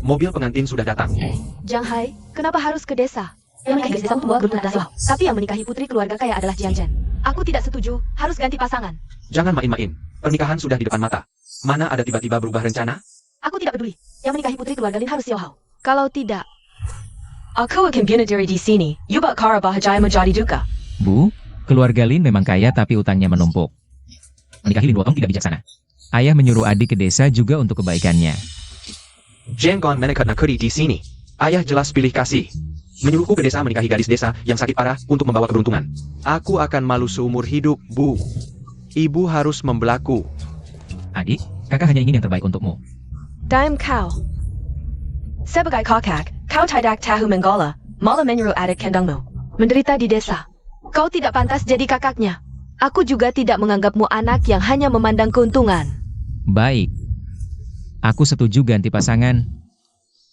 mobil pengantin sudah datang. Jiang Hai, kenapa harus ke desa? Yang menikahi desa tua belum tentu dah. Tapi yang menikahi putri keluarga kaya adalah Jiang Zhen. Aku tidak setuju, harus ganti pasangan. Jangan main-main. Pernikahan sudah di depan mata. Mana ada tiba-tiba berubah rencana? Aku tidak peduli. Yang menikahi putri keluarga Lin harus Xiao Hao. Kalau tidak, aku akan bunuh diri di sini. Yubak kara bahagia menjadi duka. Bu, keluarga Lin memang kaya tapi utangnya menumpuk. Menikahi Lin Luotong tidak bijaksana. Ayah menyuruh adik ke desa juga untuk kebaikannya. Jenggon menekat nakuri di sini. Ayah jelas pilih kasih. Menyuruhku ke desa menikahi gadis desa yang sakit parah untuk membawa keberuntungan. Aku akan malu seumur hidup, Bu. Ibu harus membelaku. Adik, kakak hanya ingin yang terbaik untukmu. Daim kau. Sebagai kakak, kau tidak tahu menggola, malah menyuruh adik kandangmu menderita di desa. Kau tidak pantas jadi kakaknya. Aku juga tidak menganggapmu anak yang hanya memandang keuntungan. Baik. Aku setuju ganti pasangan.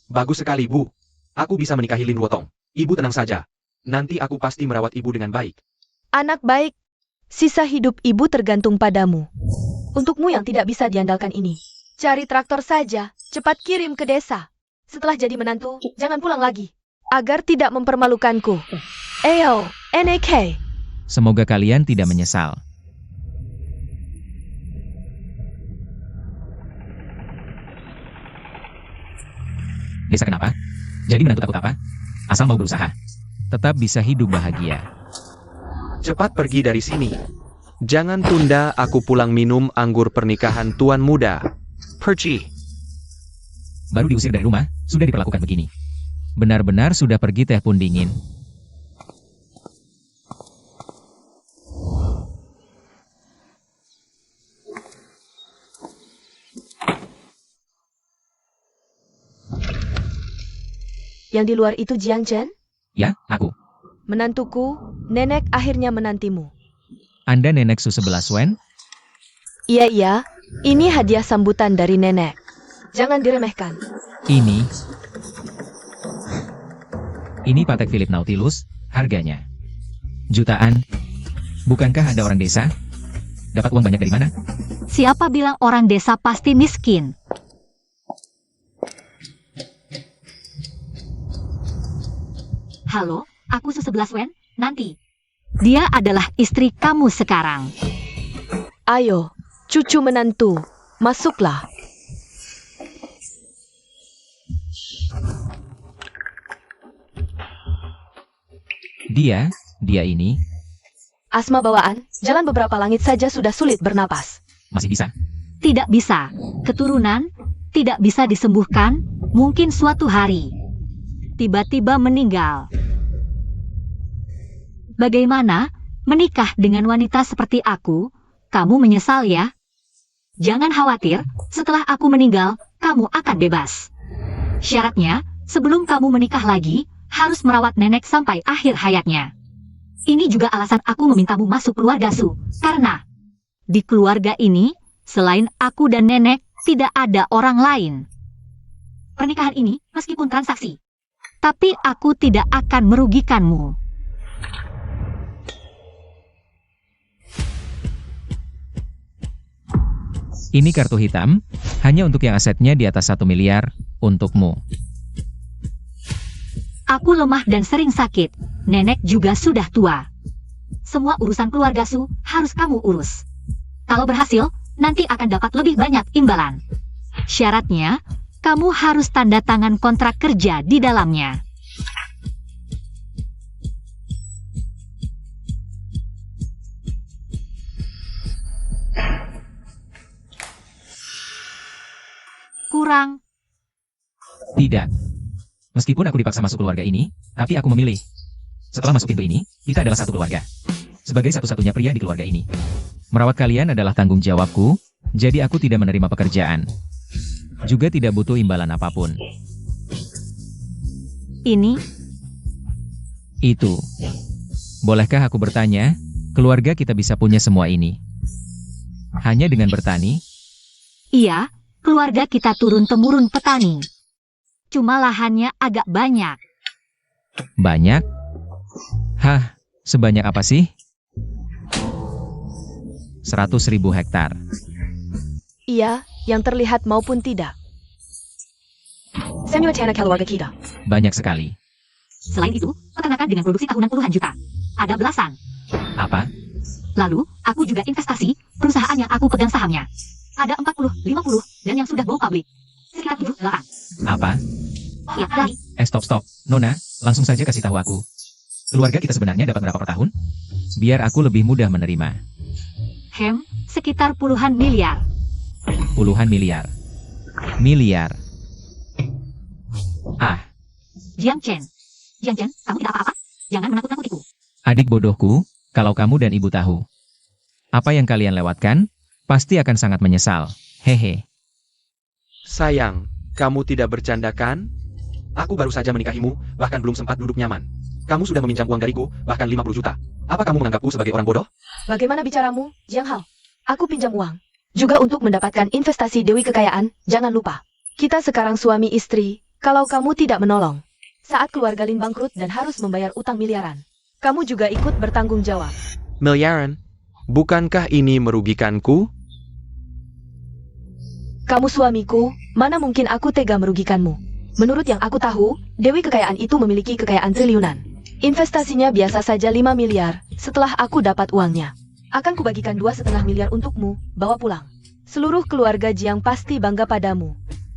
Bagus sekali, Bu. Aku bisa menikahi Lin Luotong. Ibu tenang saja. Nanti aku pasti merawat ibu dengan baik. Anak baik. Sisa hidup ibu tergantung padamu. Untukmu yang tidak bisa diandalkan ini, cari traktor saja, cepat kirim ke desa. Setelah jadi menantu, jangan pulang lagi. Agar tidak mempermalukanku. Ayo, NAK. Semoga kalian tidak menyesal. Desa kenapa? Jadi menantu takut apa? Asal mau berusaha. Tetap bisa hidup bahagia. Cepat pergi dari sini. Jangan tunda aku pulang minum anggur pernikahan tuan muda. Pergi. Baru diusir dari rumah, sudah diperlakukan begini. Benar-benar sudah pergi teh pun dingin. Yang di luar itu Jiang Zhen? Ya, aku. Menantuku, nenek akhirnya menantimu. Anda nenek Su-11 Wen? Iya, ini hadiah sambutan dari nenek. Jangan diremehkan. Ini Patek Philip Nautilus, harganya jutaan. Bukankah Anda orang desa? Dapat uang banyak dari mana? Siapa bilang orang desa pasti miskin? Halo, aku Su-11 Wen, nanti. Dia adalah istri kamu sekarang. Ayo, cucu menantu, masuklah. Dia ini, Asma bawaan, jalan beberapa langit saja sudah sulit bernapas. masih bisa. Tidak bisa. Keturunan, tidak bisa disembuhkan, mungkin suatu hari. Tiba-tiba meninggal. Bagaimana menikah dengan wanita seperti aku? Kamu menyesal ya? Jangan khawatir, setelah aku meninggal, kamu akan bebas. Syaratnya, sebelum kamu menikah lagi, harus merawat nenek sampai akhir hayatnya. Ini juga alasan aku memintamu masuk keluarga Su, karena di keluarga ini, selain aku dan nenek, tidak ada orang lain. Pernikahan ini, meskipun transaksi, tapi aku tidak akan merugikanmu. Ini kartu hitam, hanya untuk yang asetnya di atas 1 miliar, untukmu. Aku lemah dan sering sakit. Nenek juga sudah tua. Semua urusan keluarga Su harus kamu urus. Kalau berhasil, nanti akan dapat lebih banyak imbalan. Syaratnya, kamu harus tanda tangan kontrak kerja di dalamnya. Kurang. Tidak. Meskipun aku dipaksa masuk keluarga ini, tapi aku memilih. Setelah masuk pintu ini, kita adalah satu keluarga. Sebagai satu-satunya pria di keluarga ini. Merawat kalian adalah tanggung jawabku, jadi aku tidak menerima pekerjaan. Juga tidak butuh imbalan apapun. Ini? Itu. Bolehkah aku bertanya, keluarga kita bisa punya semua ini? Hanya dengan bertani? Iya, keluarga kita turun-temurun petani. Cuma lahannya agak banyak. Banyak? Hah, sebanyak apa sih? 100.000 hektar. Iya, yang terlihat maupun tidak. Samuel Tanah keluarga kita. Banyak sekali. Selain itu, peternakan dengan produksi tahunan puluhan juta. Ada belasan. Apa? Lalu, aku juga investasi, perusahaan yang aku pegang sahamnya. Ada 40, 50, dan yang sudah go public. Sekitar 7, 8. Apa? Ya, dari. Stop. Nona, langsung saja kasih tahu aku. Keluarga kita sebenarnya dapat berapa per tahun? Biar aku lebih mudah menerima. Sekitar puluhan miliar. Puluhan miliar. Miliar. Ah, Jiang Chen, kamu tidak apa-apa? Jangan menakut-nakutiku. adik bodohku, kalau kamu dan ibu tahu apa yang kalian lewatkan, pasti akan sangat menyesal. Hehe. Sayang, kamu tidak bercanda kan? Aku baru saja menikahimu, bahkan belum sempat duduk nyaman. Kamu sudah meminjam uang dariku, bahkan 50 juta. Apa kamu menganggapku sebagai orang bodoh? Bagaimana bicaramu, Jiang Hao? Aku pinjam uang. Juga untuk mendapatkan investasi Dewi Kekayaan, jangan lupa. Kita sekarang suami istri, kalau kamu tidak menolong. Saat keluarga Lin bangkrut dan harus membayar utang miliaran. Kamu juga ikut bertanggung jawab. Miliaran? Bukankah ini merugikanku? Kamu suamiku, mana mungkin aku tega merugikanmu? Menurut yang aku tahu, Dewi Kekayaan itu memiliki kekayaan triliunan. Investasinya biasa saja 5 miliar, setelah aku dapat uangnya. Akan kubagikan 2,5 miliar untukmu, bawa pulang. Seluruh keluarga Jiang pasti bangga padamu.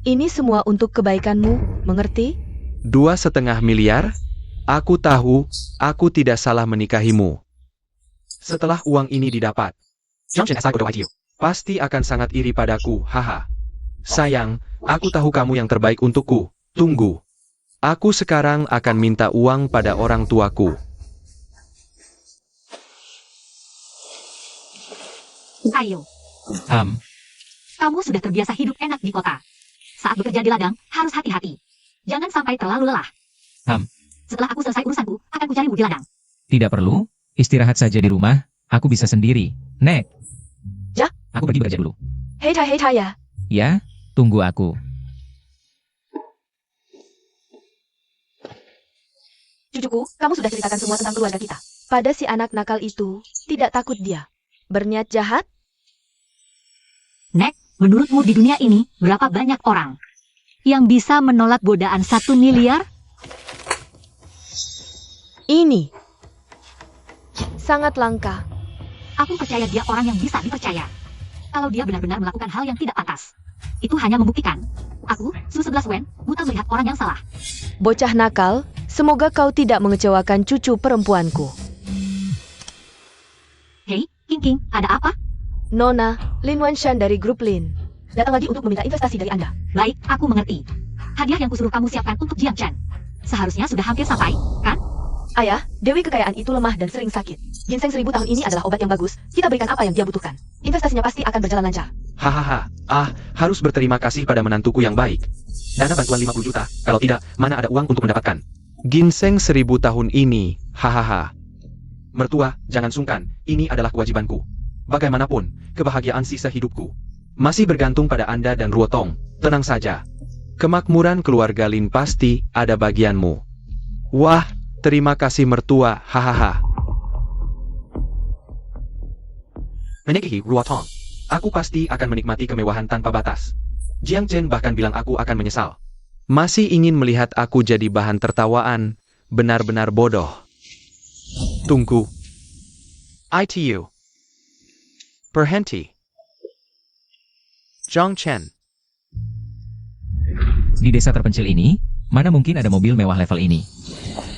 Ini semua untuk kebaikanmu, mengerti? 2,5 miliar? Aku tahu, aku tidak salah menikahimu. Setelah uang ini didapat, pasti akan sangat iri padaku, haha. Sayang, aku tahu kamu yang terbaik untukku. Tunggu. Aku sekarang akan minta uang pada orang tuaku. Ayo, kamu sudah terbiasa hidup enak di kota. Saat bekerja di ladang, harus hati-hati. Jangan sampai terlalu lelah. Setelah aku selesai urusanku, akan kucarimu di ladang. Tidak perlu, istirahat saja di rumah, aku bisa sendiri. Nek. Ya? Aku pergi bekerja dulu. Hei ya. Ya, tunggu aku. Cucuku, kamu sudah ceritakan semua tentang keluarga kita. Pada si anak nakal itu, tidak takut dia berniat jahat? Nek, menurutmu di dunia ini, berapa banyak orang yang bisa menolak godaan 1 miliar? Ini sangat langka. Aku percaya dia orang yang bisa dipercaya. Kalau dia benar-benar melakukan hal yang tidak pantas, itu hanya membuktikan aku, Su 11 Wen, buta melihat orang yang salah. Bocah nakal, semoga kau tidak mengecewakan cucu perempuanku. Hei, King, ada apa? Nona, Lin Wanshan dari grup Lin. Datang lagi untuk meminta investasi dari Anda. Baik, aku mengerti. Hadiah yang kusuruh kamu siapkan untuk Jiang Chen seharusnya sudah hampir sampai, kan? Ayah, Dewi Kekayaan itu lemah dan sering sakit. Ginseng 1000 tahun ini adalah obat yang bagus. Kita berikan apa yang dia butuhkan. Investasinya pasti akan berjalan lancar. Hahaha. Harus berterima kasih pada menantuku yang baik. Dana bantuan 50 juta. Kalau tidak, mana ada uang untuk mendapatkan. Ginseng 1000 tahun ini. Hahaha. Mertua, jangan sungkan. Ini adalah kewajibanku. Bagaimanapun, kebahagiaan sisa hidupku masih bergantung pada Anda dan Ruotong. Tenang saja. Kemakmuran keluarga Lin pasti ada bagianmu. Wah, terima kasih mertua. Hahaha. Menikahi Ruotong. Aku pasti akan menikmati kemewahan tanpa batas. Jiang Chen bahkan bilang aku akan menyesal. Masih ingin melihat aku jadi bahan tertawaan. Benar-benar bodoh. Tunggu. ITU. Berhenti. Jiang Chen. Di desa terpencil ini, mana mungkin ada mobil mewah level ini?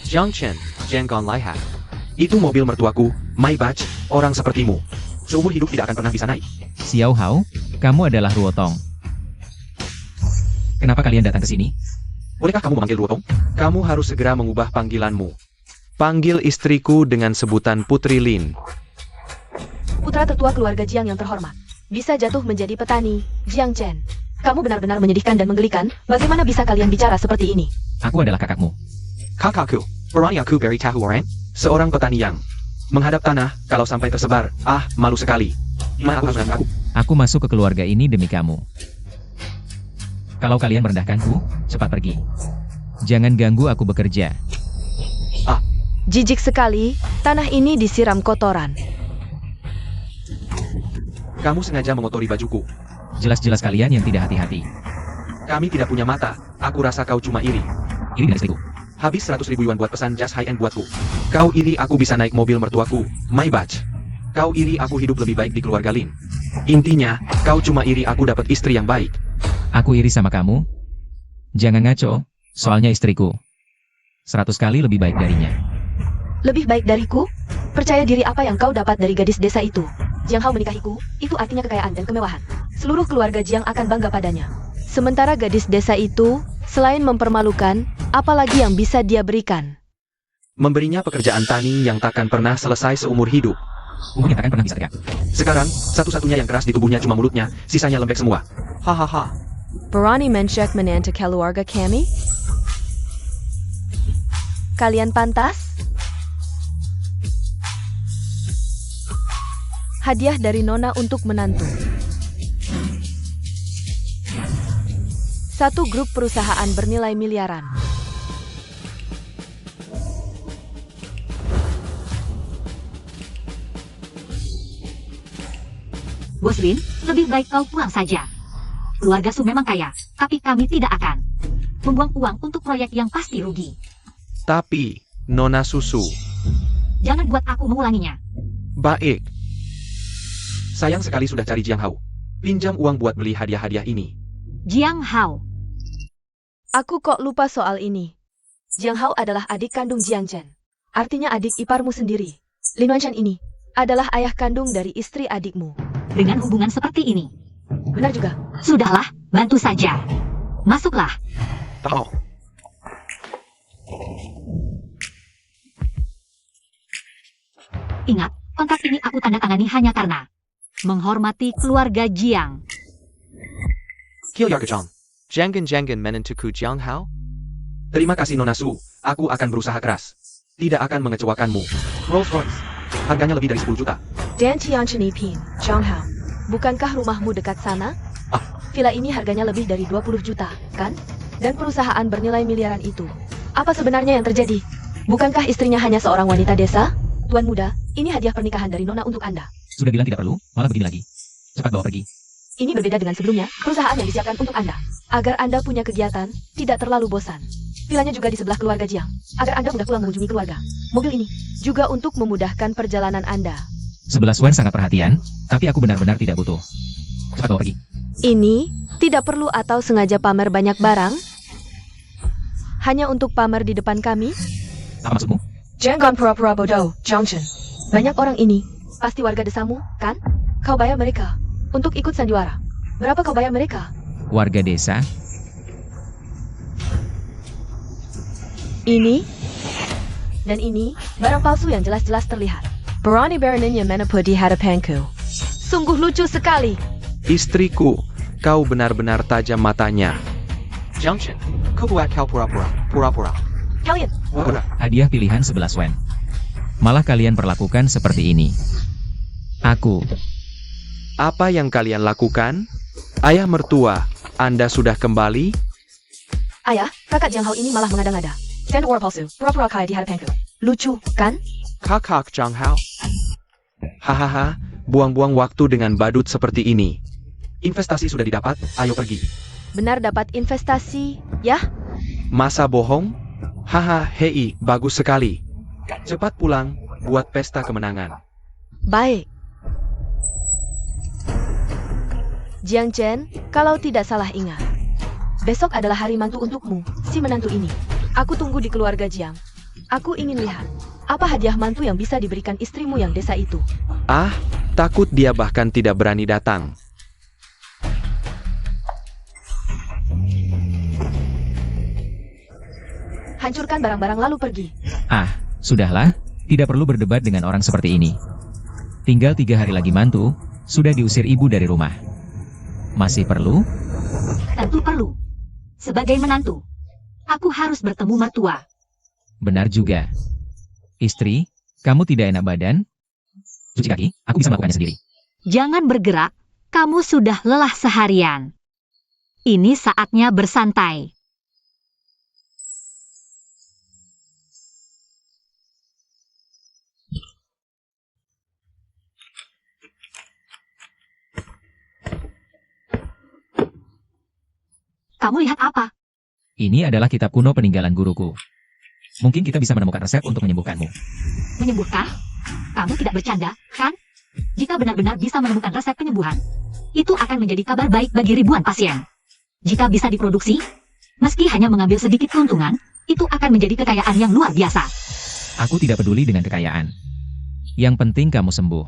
Jiang Chen, Jenggon Laiha. Itu mobil mertuaku, Maybach, orang sepertimu. Seumur hidup tidak akan pernah bisa naik. Xiao Hao, kamu adalah Ruotong. Kenapa kalian datang ke sini? Bolehkah kamu memanggil Ruotong? Kamu harus segera mengubah panggilanmu. Panggil istriku dengan sebutan Putri Lin. Putra tertua keluarga Jiang yang terhormat. Bisa jatuh menjadi petani, Jiang Chen. Kamu benar-benar menyedihkan dan menggelikan. Bagaimana bisa kalian bicara seperti ini? Aku adalah kakakmu. Kakakku, berani aku beri tahu orang? Seorang petani yang menghadap tanah, kalau sampai tersebar, malu sekali. Gimana aku harus mengaku? Aku masuk ke keluarga ini demi kamu. Kalau kalian merendahkanku, cepat pergi. Jangan ganggu aku bekerja. Jijik sekali, tanah ini disiram kotoran. Kamu sengaja mengotori bajuku. Jelas-jelas kalian yang tidak hati-hati. Kami tidak punya mata. Aku rasa kau cuma iri. Iri dengan istriku. Habis 100.000 yuan buat pesan jas high-end buatku. Kau iri aku bisa naik mobil mertuaku, Maybach. Kau iri aku hidup lebih baik di keluarga Lin. Intinya, kau cuma iri aku dapat istri yang baik. Aku iri sama kamu. Jangan ngaco, soalnya istriku 100 kali lebih baik darinya. Lebih baik dariku? Percaya diri apa yang kau dapat dari gadis desa itu? Jiang Hao menikahiku, itu artinya kekayaan dan kemewahan. Seluruh keluarga Jiang akan bangga padanya. Sementara gadis desa itu, selain mempermalukan, apalagi yang bisa dia berikan? Memberinya pekerjaan tani yang takkan pernah selesai seumur hidup. Umurnya takkan pernah bisa tegak. Sekarang, satu-satunya yang keras di tubuhnya cuma mulutnya, sisanya lembek semua. Hahaha. Berani mencek menantu keluarga kami? Kalian pantas? Hadiah dari Nona untuk menantu. Satu grup perusahaan bernilai miliaran. Bos Lin, lebih baik kau pulang saja. Keluarga Su memang kaya, tapi kami tidak akan membuang uang untuk proyek yang pasti rugi. Tapi, Nona Susu. Jangan buat aku mengulanginya. Baik. Sayang sekali sudah cari Jiang Hao. Pinjam uang buat beli hadiah-hadiah ini. Jiang Hao. Aku kok lupa soal ini. Jiang Hao adalah adik kandung Jiang Chen. Artinya adik iparmu sendiri. Lin Wanchen ini adalah ayah kandung dari istri adikmu. Dengan hubungan seperti ini. Benar juga. Sudahlah, bantu saja. Masuklah. Tahu. Ingat, kontrak ini aku tanda tangani hanya karena menghormati keluarga Jiang. Kiyoyaku-chan. Jangan menentuku Jiang Hao? Terima kasih Nona Su. Aku akan berusaha keras. Tidak akan mengecewakanmu. Rolls Royce. Harganya lebih dari 10 juta. Dan Tianchen Ipin, Jiang Hao. Bukankah rumahmu dekat sana? Ah. Villa ini harganya lebih dari 20 juta, kan? Dan perusahaan bernilai miliaran itu. Apa sebenarnya yang terjadi? Bukankah istrinya hanya seorang wanita desa? Tuan muda, ini hadiah pernikahan dari Nona untuk Anda. Sudah bilang tidak perlu, malah begini lagi. Cepat bawa pergi. Ini berbeda dengan sebelumnya, perusahaan yang disiapkan untuk Anda. Agar Anda punya kegiatan, tidak terlalu bosan. Villanya juga di sebelah keluarga Jiang, agar Anda mudah pulang mengunjungi keluarga. Mobil ini juga untuk memudahkan perjalanan Anda. 11 Wen sangat perhatian, tapi aku benar-benar tidak butuh. Cepat bawa pergi. Ini tidak perlu atau sengaja pamer banyak barang? Hanya untuk pamer di depan kami? Apa maksudmu? Jangan pura-pura bodoh, Jiangchen. Banyak orang ini, pasti warga desamu, kan? Kau bayar mereka untuk ikut sandiwara. Berapa kau bayar mereka? Warga desa? Ini dan ini barang palsu yang jelas-jelas terlihat. Berani beraninya menipu di hadapanku. Sungguh lucu sekali. Istriku, kau benar-benar tajam matanya. Jiangchen, kau buat kau pura-pura. Pura-pura. Kalian, Pura. Hadiah pilihan 11 Wen. Malah kalian perlakukan seperti ini. Aku. Apa yang kalian lakukan? Ayah mertua, Anda sudah kembali? ayah, kakak Jiang Hao ini malah mengada-ngada. Stand war palsu, pura-pura kaya di hadapanku. Lucu, kan? Kakak Jiang Hao. Hahaha, buang-buang waktu dengan badut seperti ini. Investasi sudah didapat, ayo pergi. Benar dapat investasi, ya? Masa bohong? Haha, hei, bagus sekali. Cepat pulang, buat pesta kemenangan. Baik. Jiang Chen, kalau tidak salah ingat, besok adalah hari mantu untukmu, si menantu ini. Aku tunggu di keluarga Jiang. Aku ingin lihat, apa hadiah mantu yang bisa diberikan istrimu yang desa itu. Ah, takut dia bahkan tidak berani datang. Hancurkan barang-barang lalu pergi. Ah, sudahlah, tidak perlu berdebat dengan orang seperti ini. Tinggal 3 hari lagi mantu, sudah diusir ibu dari rumah. Masih perlu? Tentu perlu. Sebagai menantu, aku harus bertemu mertua. Benar juga. Istri, kamu tidak enak badan? Cuci kaki, aku bisa melakukannya sendiri. Jangan bergerak, kamu sudah lelah seharian. Ini saatnya bersantai. Kamu lihat apa? Ini adalah kitab kuno peninggalan guruku. Mungkin kita bisa menemukan resep untuk menyembuhkanmu. Menyembuhkan? Kamu tidak bercanda, kan? Jika benar-benar bisa menemukan resep penyembuhan, itu akan menjadi kabar baik bagi ribuan pasien. Jika bisa diproduksi, meski hanya mengambil sedikit keuntungan, itu akan menjadi kekayaan yang luar biasa. Aku tidak peduli dengan kekayaan. Yang penting kamu sembuh.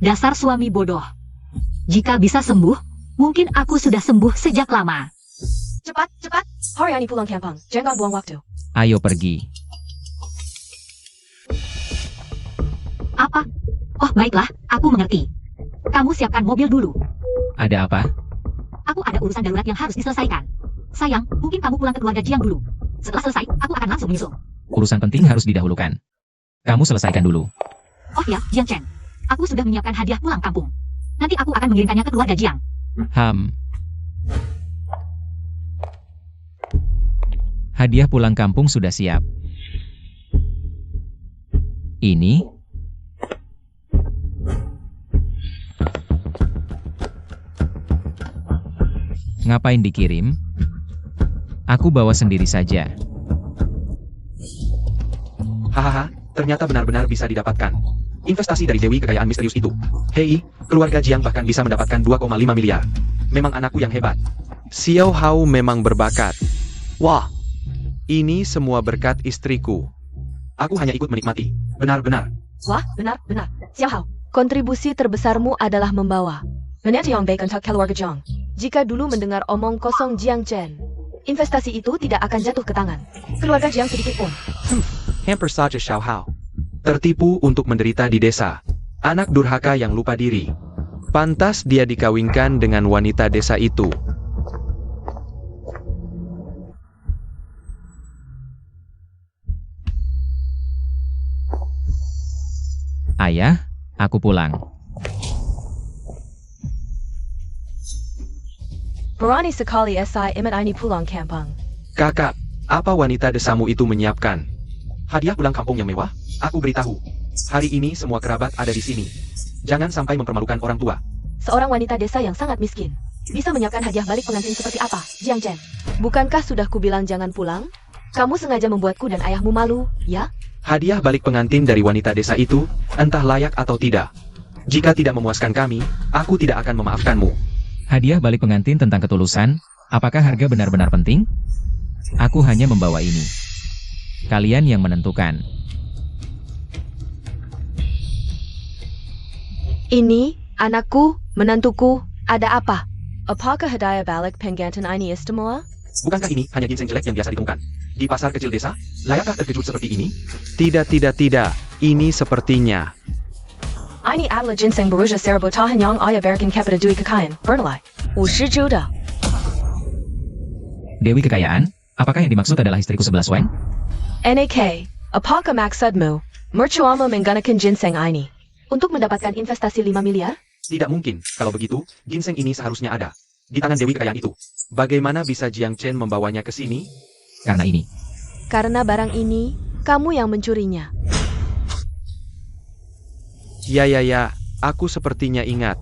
Dasar suami bodoh. Jika bisa sembuh, mungkin aku sudah sembuh sejak lama. Cepat, cepat. Haryani pulang kampung. Jangan buang waktu. Ayo pergi. Apa? Oh, baiklah, aku mengerti. Kamu siapkan mobil dulu. Ada apa? Aku ada urusan darurat yang harus diselesaikan. Sayang, mungkin kamu pulang ke keluarga Jiang dulu. Setelah selesai, aku akan langsung menyusul. Urusan penting harus didahulukan. Kamu selesaikan dulu. Oh ya, Jiang Chen. Aku sudah menyiapkan hadiah pulang kampung. Nanti aku akan mengirimkannya ke keluarga Jiang. Hadiah pulang kampung sudah siap. Ini? Ngapain dikirim? Aku bawa sendiri saja. Hahaha, ternyata benar-benar bisa didapatkan. Investasi dari Dewi kekayaan misterius itu. Hei, keluarga Jiang bahkan bisa mendapatkan 2,5 miliar. Memang anakku yang hebat. Xiao Hao memang berbakat. Wah, ini semua berkat istriku. Aku hanya ikut menikmati. Benar-benar. Wah, benar, benar. Xiao Hao, kontribusi terbesarmu adalah membawa Nenek yang baik untuk keluarga Jiang. Jika dulu mendengar omong kosong Jiang Chen, investasi itu tidak akan jatuh ke tangan keluarga Jiang sedikit pun. Hampir saja Xiao Hao. Tertipu untuk menderita di desa. Anak durhaka yang lupa diri. Pantas dia dikawinkan dengan wanita desa itu. Ayah, aku pulang. Berani sekali SI Imet ini pulang kampung. Kakak, apa wanita desamu itu menyiapkan? Hadiah pulang kampung yang mewah? Aku beritahu. Hari ini semua kerabat ada di sini. Jangan sampai mempermalukan orang tua. Seorang wanita desa yang sangat miskin bisa menyiapkan hadiah balik pengantin seperti apa, Jiang Chen? Bukankah sudah kubilang jangan pulang? Kamu sengaja membuatku dan ayahmu malu, ya? Hadiah balik pengantin dari wanita desa itu, entah layak atau tidak. Jika tidak memuaskan kami, aku tidak akan memaafkanmu. Hadiah balik pengantin tentang ketulusan, apakah harga benar-benar penting? Aku hanya membawa ini. Kalian yang menentukan. Ini, anakku, menantuku, ada apa? Apakah hadiah balik pengantin ini istimewa? Bukankah ini hanya ginseng jelek yang biasa ditemukan di pasar kecil desa? Layakkah terkejut seperti ini? Tidak. Ini sepertinya. Ini adalah ginseng berusia serbotahan yang ayah berikan kepada Dewi kekayaan, bernilai 50 juta. Dewi kekayaan? Apakah yang dimaksud adalah istriku 11 Wang? NAK, apakah maksudmu mercuamu menggunakan ginseng ini untuk mendapatkan investasi 5 miliar? Tidak mungkin. Kalau begitu, ginseng ini seharusnya ada di tangan Dewi kekayaan itu. Bagaimana bisa Jiang Chen membawanya ke sini? Karena ini. Karena barang ini, kamu yang mencurinya. Ya, aku sepertinya ingat.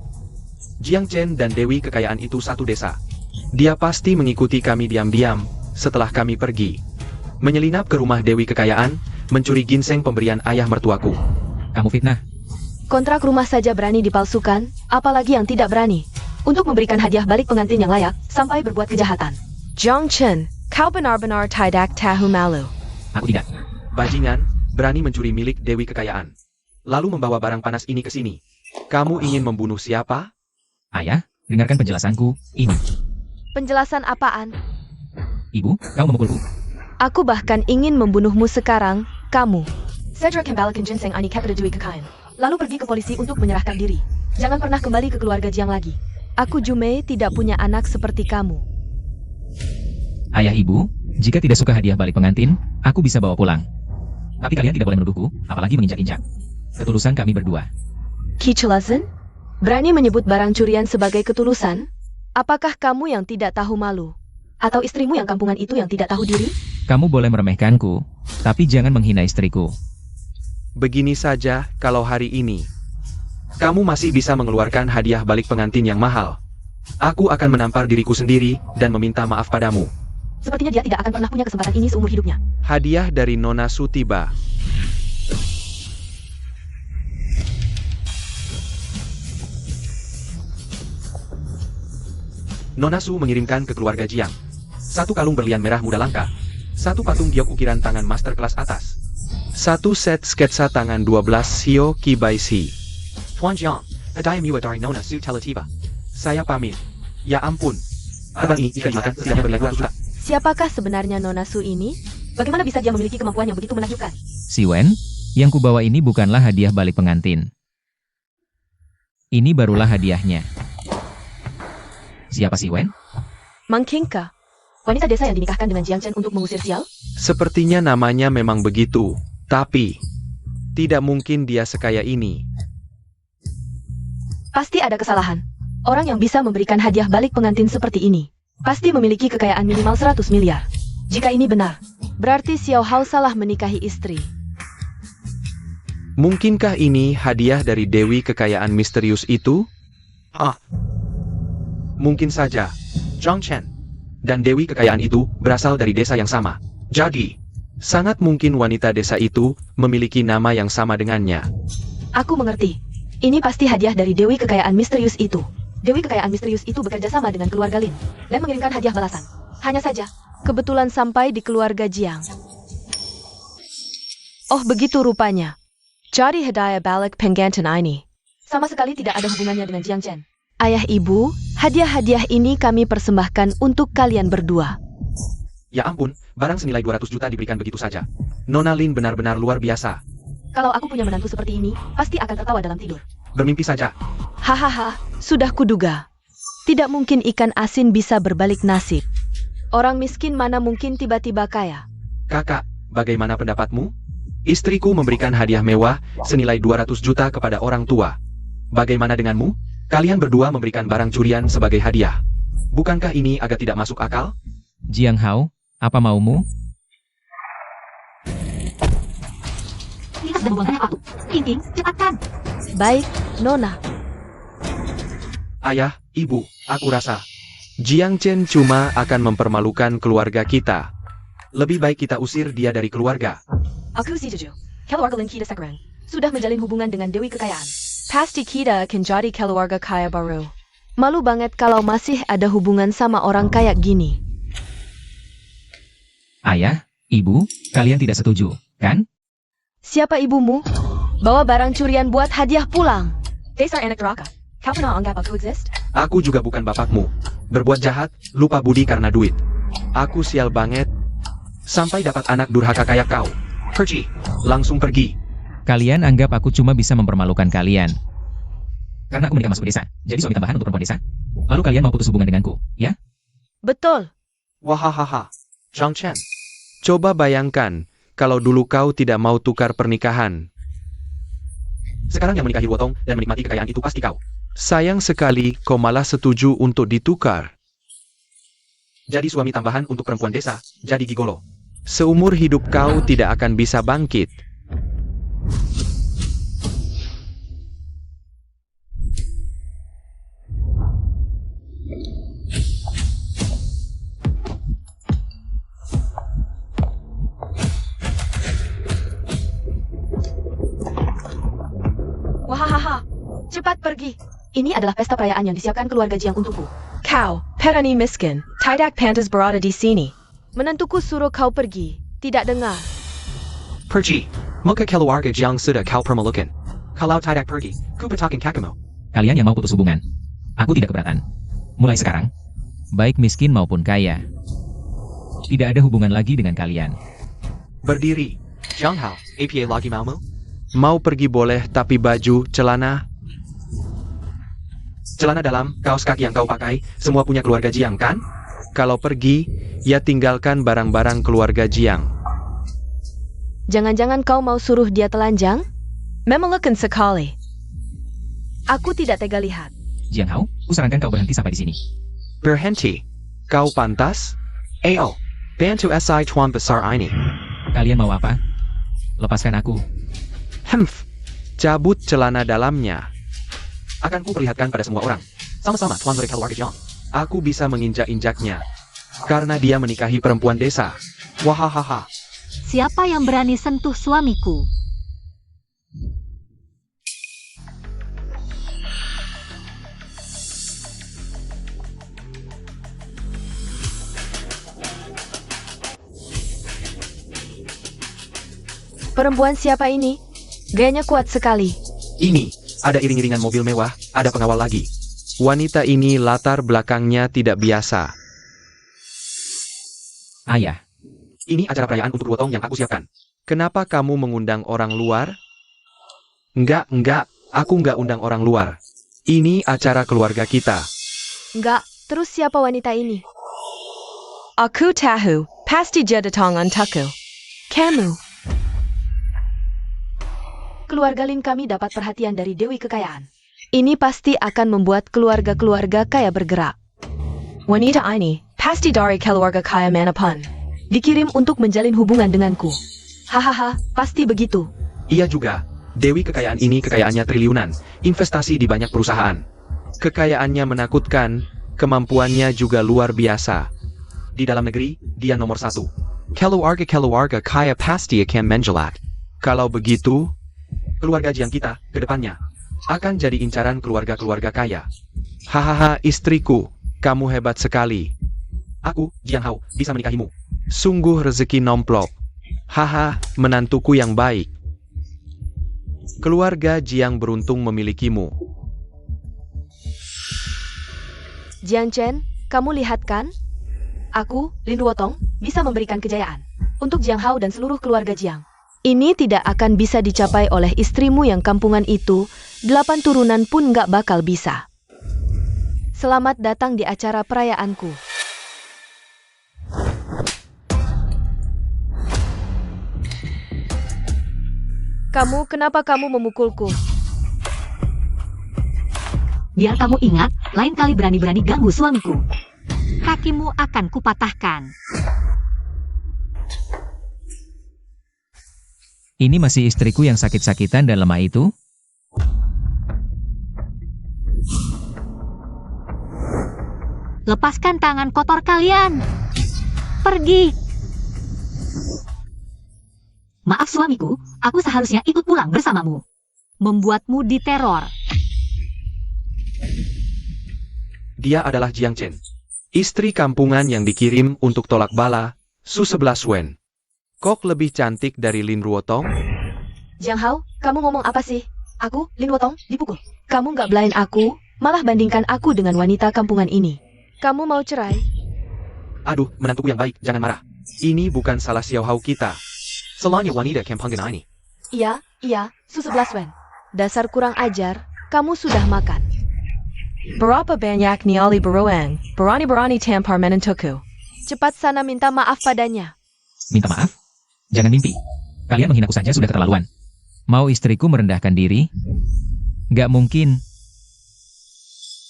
Jiang Chen dan Dewi kekayaan itu satu desa. Dia pasti mengikuti kami diam-diam setelah kami pergi. Menyelinap ke rumah Dewi kekayaan, mencuri ginseng pemberian ayah mertuaku. Kamu fitnah. Kontrak rumah saja berani dipalsukan, apalagi yang tidak berani untuk memberikan hadiah balik pengantin yang layak sampai berbuat kejahatan. Jiang Chen, kau benar-benar tidak tahu malu. Aku tidak. Bajingan, berani mencuri milik Dewi kekayaan. Lalu membawa barang panas ini ke sini. Kamu ingin membunuh siapa? Ayah, dengarkan penjelasanku, ini. Penjelasan apaan? Ibu, kau memukulku. Aku bahkan ingin membunuhmu sekarang, kamu. Cedric kembalikan ginseng ini kepada Dewi kekayaan. Lalu pergi ke polisi untuk menyerahkan diri. Jangan pernah kembali ke keluarga Jiang lagi. Aku Jumei tidak punya anak seperti kamu. Ayah ibu, jika tidak suka hadiah balik pengantin, aku bisa bawa pulang. Tapi kalian tidak boleh menuduhku, apalagi menginjak-injak ketulusan kami berdua. Kicelasan? Berani menyebut barang curian sebagai ketulusan? Apakah kamu yang tidak tahu malu? Atau istrimu yang kampungan itu yang tidak tahu diri? Kamu boleh meremehkanku, tapi jangan menghina istriku. Begini saja, kalau hari ini kamu masih bisa mengeluarkan hadiah balik pengantin yang mahal, Aku akan menampar diriku sendiri dan meminta maaf padamu. Sepertinya dia tidak akan pernah punya kesempatan ini seumur hidupnya. Hadiah dari Nona Su tiba. Nona Su mengirimkan ke keluarga Jiang. 1 kalung berlian merah muda langka. 1 patung giok ukiran tangan master kelas atas. 1 set sketsa tangan 12 Hio Kibai Si. Tuan Jiang, hadiah miwa dari Nona Su telah tiba. Saya pamit. Ya ampun. Terbang ini jika dimakan setidaknya bernilai 200 juta. Siapakah sebenarnya Nona Su ini? Bagaimana bisa dia memiliki kemampuan yang begitu menakjubkan? Si Wen, yang kubawa ini bukanlah hadiah balik pengantin. Ini barulah hadiahnya. Siapa si Wen? Mang Qingke, wanita desa yang dinikahkan dengan Jiang Chen untuk mengusir sial? Sepertinya namanya memang begitu. Tapi, tidak mungkin dia sekaya ini. Pasti ada kesalahan. Orang yang bisa memberikan hadiah balik pengantin seperti ini pasti memiliki kekayaan minimal 100 miliar. Jika ini benar, berarti Xiao Hao salah menikahi istri. Mungkinkah ini hadiah dari Dewi Kekayaan Misterius itu? Mungkin saja. Zhang Chen dan Dewi Kekayaan itu berasal dari desa yang sama. Jadi, sangat mungkin wanita desa itu memiliki nama yang sama dengannya. Aku mengerti. Ini pasti hadiah dari Dewi Kekayaan Misterius itu. Dewi Kekayaan Misterius itu bekerja sama dengan keluarga Lin dan mengirimkan hadiah balasan. Hanya saja, kebetulan sampai di keluarga Jiang. Oh, begitu rupanya. Jadi hadiah balik pengantin ini sama sekali tidak ada hubungannya dengan Jiang Chen. Ayah ibu, hadiah-hadiah ini kami persembahkan untuk kalian berdua. Ya ampun, barang senilai 200 juta diberikan begitu saja. Nona Lin benar-benar luar biasa. Kalau aku punya menantu seperti ini, pasti akan tertawa dalam tidur. Bermimpi saja. Hahaha, sudah kuduga. Tidak mungkin ikan asin bisa berbalik nasib. Orang miskin mana mungkin tiba-tiba kaya? Kakak, bagaimana pendapatmu? Istriku memberikan hadiah mewah senilai 200 juta kepada orang tua. Bagaimana denganmu? Kalian berdua memberikan barang curian sebagai hadiah. Bukankah ini agak tidak masuk akal? Jiang Hao, apa maumu? Lintas dan buangkannya waktu. Ting-ting, cepatkan. Baik, Nona. Ayah, ibu, aku rasa Jiang Chen cuma akan mempermalukan keluarga kita. Lebih baik kita usir dia dari keluarga. Aku setuju. Keluarga Lin kita sekarang sudah menjalin hubungan dengan Dewi Kekayaan. Pasti kita akan jadi keluarga kaya baru. Malu banget kalau masih ada hubungan sama orang kaya gini. Ayah, ibu, kalian tidak setuju, kan? Siapa ibumu? Bawa barang curian buat hadiah pulang. Dasar anak neraka. Kau pernah anggap aku exist? Aku juga bukan bapakmu. Berbuat jahat, lupa budi karena duit. Aku sial banget. Sampai dapat anak durhaka kayak kau. Pergi, langsung pergi. Kalian anggap aku cuma bisa mempermalukan kalian. Karena aku menikah masuk desa, jadi suami tambahan untuk perempuan desa. Lalu kalian mau putus hubungan denganku, ya? Betul. Wahahaha. Zhang Chen. Coba bayangkan, kalau dulu kau tidak mau tukar pernikahan. Sekarang yang menikahi Wotong dan menikmati kekayaan itu pasti kau. Sayang sekali, kau malah setuju untuk ditukar. Jadi suami tambahan untuk perempuan desa, jadi gigolo. Seumur hidup kau tidak akan bisa bangkit. Wahahaha. Cepat pergi. Ini adalah pesta perayaan yang disiapkan keluarga Jiang untukku. Kau, petani miskin, tidak pantas berada di sini. Menantuku suruh kau pergi. Tidak dengar. Pergi. Muka keluarga Jiang sudah kau permalukan. Kalau tidak pergi, ku petakin kakimu. Kalian yang mau putus hubungan. Aku tidak keberatan. Mulai sekarang, baik miskin maupun kaya, tidak ada hubungan lagi dengan kalian. Berdiri. Jiang Hao, APA lagi maumu? Mau pergi boleh, tapi baju, celana dalam, kaos kaki yang kau pakai, semua punya keluarga Jiang, kan? Kalau pergi, ya tinggalkan barang-barang keluarga Jiang. Jangan-jangan kau mau suruh dia telanjang? Memelukan sekali. Aku tidak tega lihat. Jiang Hao, kusarankan kau berhenti sampai di sini. Berhenti. Kau pantas? Ayo, bantu SI tuan besar ini. Kalian mau apa? Lepaskan aku. Cabut celana dalamnya. Akan ku perlihatkan pada semua orang. Sama-sama, Tuan Murid keluarga Jiang. Aku bisa menginjak-injaknya. Karena dia menikahi perempuan desa. Wahahaha. Siapa yang berani sentuh suamiku? Perempuan siapa ini? Gayanya kuat sekali. Ini, ada iring-iringan mobil mewah, ada pengawal lagi. Wanita ini latar belakangnya tidak biasa. Ayah, Ini acara perayaan untuk Ruotong yang aku siapkan. Kenapa kamu mengundang orang luar? Enggak, aku enggak undang orang luar. Ini acara keluarga kita. Enggak, terus siapa wanita ini? Aku tahu, pasti jadatang antaku. Kamu. Keluarga Lin kami dapat perhatian dari Dewi Kekayaan. Ini pasti akan membuat keluarga-keluarga kaya bergerak. Wanita ini pasti dari keluarga kaya manapun. Dikirim untuk menjalin hubungan denganku. Hahaha, pasti begitu. Iya juga. Dewi Kekayaan ini kekayaannya triliunan. Investasi di banyak perusahaan. Kekayaannya menakutkan. Kemampuannya juga luar biasa. Di dalam negeri, dia nomor 1. Keluarga kaya pasti akan menjelat. Kalau begitu, keluarga Jiang kita, ke depannya, akan jadi incaran keluarga-keluarga kaya. Hahaha, istriku, kamu hebat sekali. Aku, Jiang Hao, bisa menikahimu. Sungguh rezeki nomplok. Haha, menantuku yang baik. Keluarga Jiang beruntung memilikimu. Jiang Chen, kamu lihat kan? Aku, Lin Ruotong, bisa memberikan kejayaan untuk Jiang Hao dan seluruh keluarga Jiang. Ini tidak akan bisa dicapai oleh istrimu yang kampungan itu, 8 turunan pun nggak bakal bisa. Selamat datang di acara perayaanku. Kenapa kamu memukulku? Biar kamu ingat, lain kali berani-berani ganggu suamiku. Kakimu akan kupatahkan. ini masih istriku yang sakit-sakitan dan lemah itu? Lepaskan tangan kotor kalian. Pergi. Maaf suamiku, aku seharusnya ikut pulang bersamamu. Membuatmu diteror. Dia adalah Jiang Chen. Istri kampungan yang dikirim untuk tolak bala, Su-11 Wen. Kok lebih cantik dari Lin Ruotong? Jiang Hao, kamu ngomong apa sih? Aku, Lin Ruotong, dipukul. Kamu nggak belain aku, malah bandingkan aku dengan wanita kampungan ini. Kamu mau cerai? Aduh, menantuku yang baik, jangan marah. Ini bukan salah Xiao Hao kita. Salahnya wanita kampungan ini. Iya, Su-11 Wen. Dasar kurang ajar, kamu sudah makan. Berapa banyak niali beruang, berani-berani tampar menentuku. Cepat sana minta maaf padanya. Minta maaf? Jangan mimpi. Kalian menghinaku saja sudah keterlaluan. Mau istriku merendahkan diri? Gak mungkin.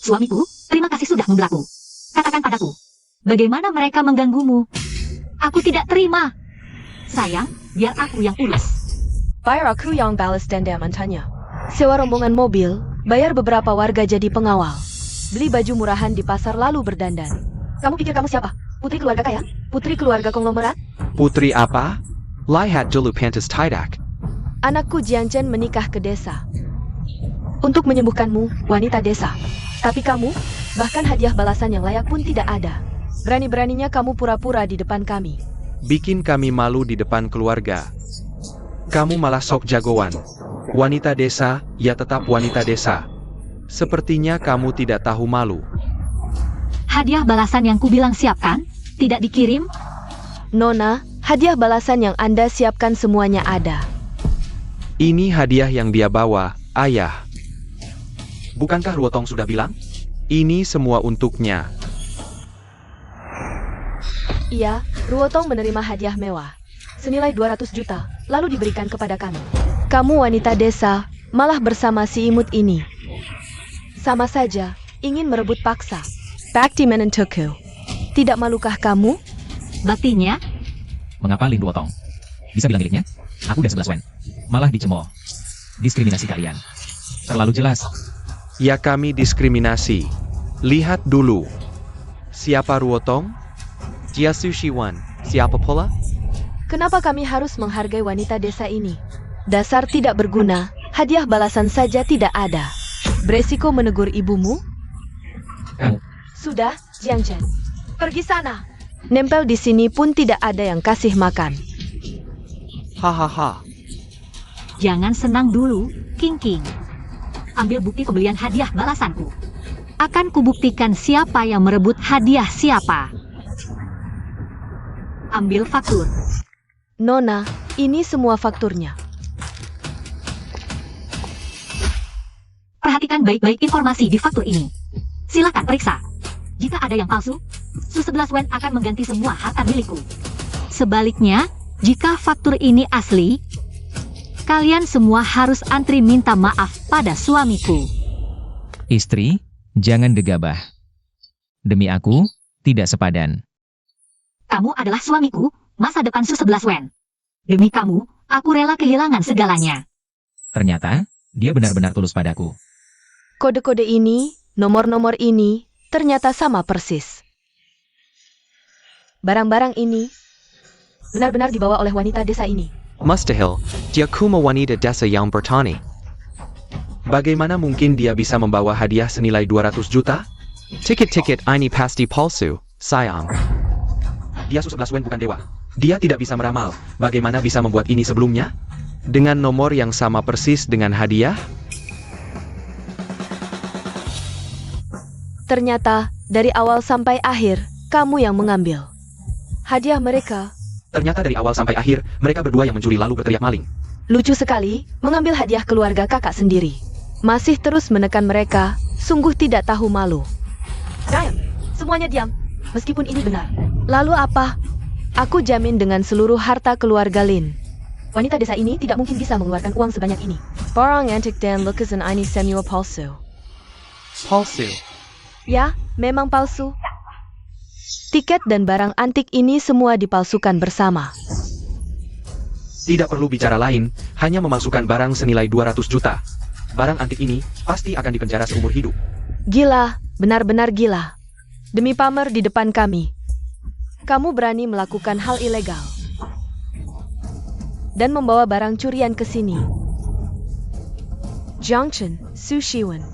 Suamiku, terima kasih sudah membelaku. Katakan padaku, bagaimana mereka mengganggumu? Aku tidak terima. Sayang, biar aku yang urus. Bayar aku yang balas dendam antanya. Sewa rombongan mobil, bayar beberapa warga jadi pengawal. Beli baju murahan di pasar lalu berdandan. Kamu pikir kamu siapa? Putri keluarga kaya? Putri keluarga konglomerat? Putri apa? Lihat dulu pantas tidak. Anakku Jiang Chen menikah ke desa. Untuk menyembuhkanmu, wanita desa. Tapi kamu, bahkan hadiah balasan yang layak pun tidak ada. Berani-beraninya kamu pura-pura di depan kami. Bikin kami malu di depan keluarga. Kamu malah sok jagoan. Wanita desa, ya tetap wanita desa. Sepertinya kamu tidak tahu malu. Hadiah balasan yang kubilang siapkan, tidak dikirim? Nona, hadiah balasan yang Anda siapkan semuanya ada. Ini hadiah yang dia bawa, ayah. Bukankah Ruotong sudah bilang? Ini semua untuknya. Iya, Ruotong menerima hadiah mewah. Senilai 200 juta, lalu diberikan kepada kami. Kamu wanita desa, malah bersama si imut ini. Sama saja, ingin merebut paksa. Bakti menentuku. Tidak malukah kamu? Baktinya? Mengapa Lin Ruotong? Bisa bilang miliknya? Aku udah 11 Wen. Malah dicemooh. Diskriminasi kalian. Terlalu jelas. Ya kami diskriminasi. Lihat dulu. Siapa Ruotong? Jia Sushiwan. Siapa pula? Kenapa kami harus menghargai wanita desa ini? Dasar tidak berguna, hadiah balasan saja tidak ada. Beresiko menegur ibumu? Sudah, Jiang Chen. Pergi sana. Nempel di sini pun tidak ada yang kasih makan. Hahaha. Jangan senang dulu, King King. Ambil bukti pembelian hadiah balasanku. Akan kubuktikan siapa yang merebut hadiah siapa. Ambil faktur. Nona, ini semua fakturnya. Perhatikan baik-baik informasi di faktur ini. Silakan periksa. Jika ada yang palsu, Su-11 Wen akan mengganti semua harta milikku. Sebaliknya, jika faktur ini asli, kalian semua harus antri minta maaf pada suamiku. Istri, jangan gegabah. Demi aku, tidak sepadan. Kamu adalah suamiku, masa depan Su-11 Wen. Demi kamu, aku rela kehilangan segalanya. Ternyata, dia benar-benar tulus padaku. Kode-kode ini, nomor-nomor ini, ternyata sama persis. Barang-barang ini benar-benar dibawa oleh wanita desa ini. Mustahil, dia kuma wanita desa yang bertani. Bagaimana mungkin dia bisa membawa hadiah senilai 200 juta? Tiket-tiket ini pasti palsu, sayang. Dia Su-11 Wen bukan dewa. Dia tidak bisa meramal. Bagaimana bisa membuat ini sebelumnya? Dengan nomor yang sama persis dengan hadiah? Ternyata, dari awal sampai akhir, kamu yang mengambil. Hadiah mereka. Ternyata dari awal sampai akhir, mereka berdua yang mencuri lalu berteriak maling. Lucu sekali, mengambil hadiah keluarga kakak sendiri. Masih terus menekan mereka, sungguh tidak tahu malu. Diam, semuanya diam, meskipun ini benar. Lalu apa? Aku jamin dengan seluruh harta keluarga Lin. Wanita desa ini tidak mungkin bisa mengeluarkan uang sebanyak ini. Barang antik dan lukisan ini semua palsu. Palsu. Ya, memang palsu. Tiket dan barang antik ini semua dipalsukan bersama. Tidak perlu bicara lain, hanya memasukkan barang senilai 200 juta. Barang antik ini pasti akan dipenjara seumur hidup. Gila, benar-benar gila. Demi pamer di depan kami. Kamu berani melakukan hal ilegal. Dan membawa barang curian ke sini. Jiang Chen, Su Shiwen.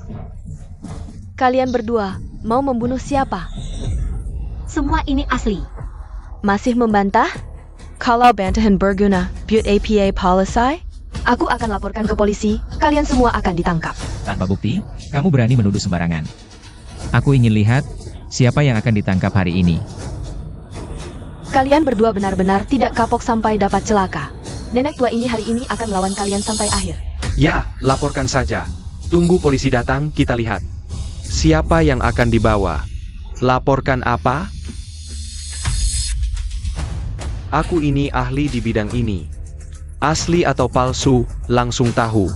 Kalian berdua mau membunuh siapa? Semua ini asli. Masih membantah? Kalau bantahan berguna, buat APA policy, aku akan laporkan ke polisi, kalian semua akan ditangkap. Tanpa bukti, kamu berani menuduh sembarangan. Aku ingin lihat siapa yang akan ditangkap hari ini. Kalian berdua benar-benar tidak kapok sampai dapat celaka. Nenek tua ini hari ini akan melawan kalian sampai akhir. Ya, laporkan saja. Tunggu polisi datang, kita lihat. Siapa yang akan dibawa? Laporkan apa? Aku ini ahli di bidang ini. Asli atau palsu, langsung tahu.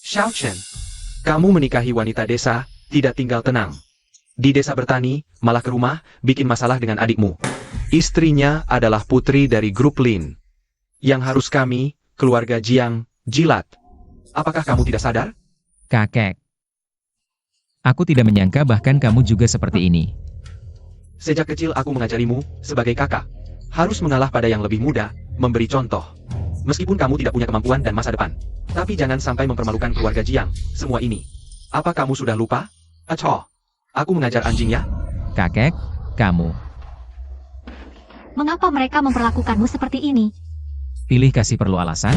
Xiao Chen, kamu menikahi wanita desa, tidak tinggal tenang. Di desa bertani, malah ke rumah, bikin masalah dengan adikmu. Istrinya adalah putri dari grup Lin. Yang harus kami, keluarga Jiang, jilat. Apakah kamu tidak sadar? Kakek. Aku tidak menyangka bahkan kamu juga seperti ini. Sejak kecil aku mengajarimu, sebagai kakak. Harus mengalah pada yang lebih muda, memberi contoh. Meskipun kamu tidak punya kemampuan dan masa depan. Tapi jangan sampai mempermalukan keluarga Jiang, semua ini. Apa kamu sudah lupa? Acoh, aku mengajar anjing ya? Kakek, kamu. Mengapa mereka memperlakukanmu seperti ini? Pilih kasih perlu alasan?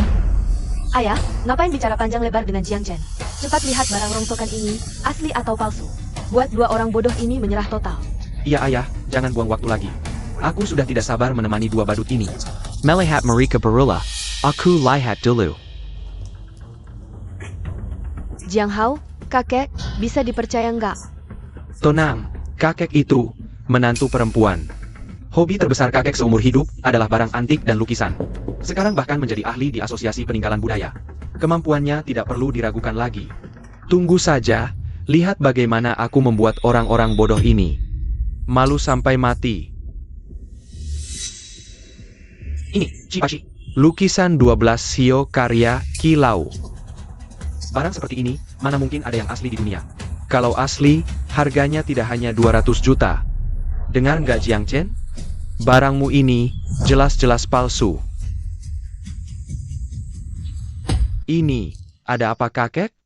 Ayah, ngapain bicara panjang lebar dengan Jiang Chen? Cepat lihat barang rongsokan ini, asli atau palsu. Buat dua orang bodoh ini menyerah total. Iya ayah, jangan buang waktu lagi. Aku sudah tidak sabar menemani dua badut ini. Melihat mereka berulah, aku lihat dulu. Jiang Hao, kakek, bisa dipercaya nggak? Tenang, kakek itu, menantu perempuan. Hobi terbesar kakek seumur hidup adalah barang antik dan lukisan. Sekarang bahkan menjadi ahli di Asosiasi Peninggalan Budaya. Kemampuannya tidak perlu diragukan lagi. Tunggu saja, lihat bagaimana aku membuat orang-orang bodoh ini. Malu sampai mati. Ini, Cipaci. Lukisan 12 Sio karya Kilau. Barang seperti ini, mana mungkin ada yang asli di dunia. Kalau asli, harganya tidak hanya 200 juta. Dengar nggak Jiang Chen? Barangmu ini jelas-jelas palsu. Ini, ada apa kakek?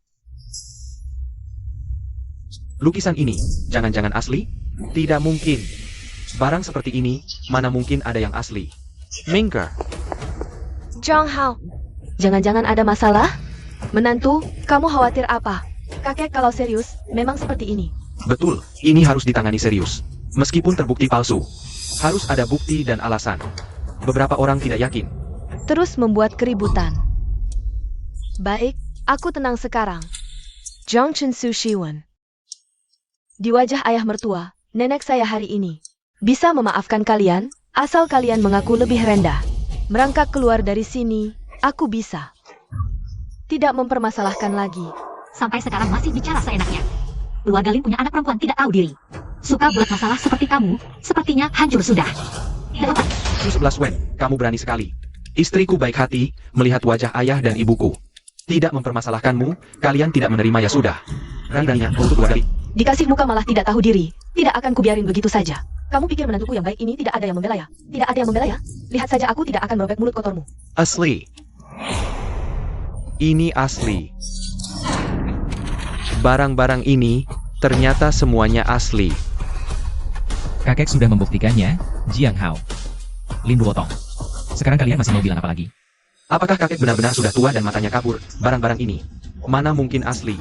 Lukisan ini, jangan-jangan asli? Tidak mungkin. Barang seperti ini, mana mungkin ada yang asli? Mingke. Zhang Hao, jangan-jangan ada masalah? Menantu, kamu khawatir apa? Kakek kalau serius, memang seperti ini. Betul, ini harus ditangani serius. Meskipun terbukti palsu, harus ada bukti dan alasan. Beberapa orang tidak yakin. Terus membuat keributan. Baik, aku tenang sekarang. Zhang Chen Su Shiwen. Di wajah ayah mertua, nenek saya hari ini. Bisa memaafkan kalian, asal kalian mengaku lebih rendah. Merangkak keluar dari sini, aku bisa. Tidak mempermasalahkan lagi. Sampai sekarang masih bicara seenaknya. Keluarga Lin punya anak perempuan tidak tahu diri. Suka buat masalah seperti kamu, sepertinya hancur sudah. Tidak. Su 11 Wen, kamu berani sekali. Istriku baik hati, melihat wajah ayah dan ibuku. Tidak mempermasalahkanmu, kalian tidak menerima ya sudah. Berani-beraninya untuk keluarga Lin. Dikasih muka malah tidak tahu diri. Tidak akan kubiarin begitu saja. Kamu pikir menantuku yang baik ini tidak ada yang membela ya? Tidak ada yang membela ya? Lihat saja aku tidak akan merobek mulut kotormu. Asli. Ini asli. Barang-barang ini, ternyata semuanya asli. Kakek sudah membuktikannya, Jiang Hao. Lin Ruotong. Sekarang kalian masih mau bilang apa lagi? Apakah kakek benar-benar sudah tua dan matanya kabur? Barang-barang ini, mana mungkin asli?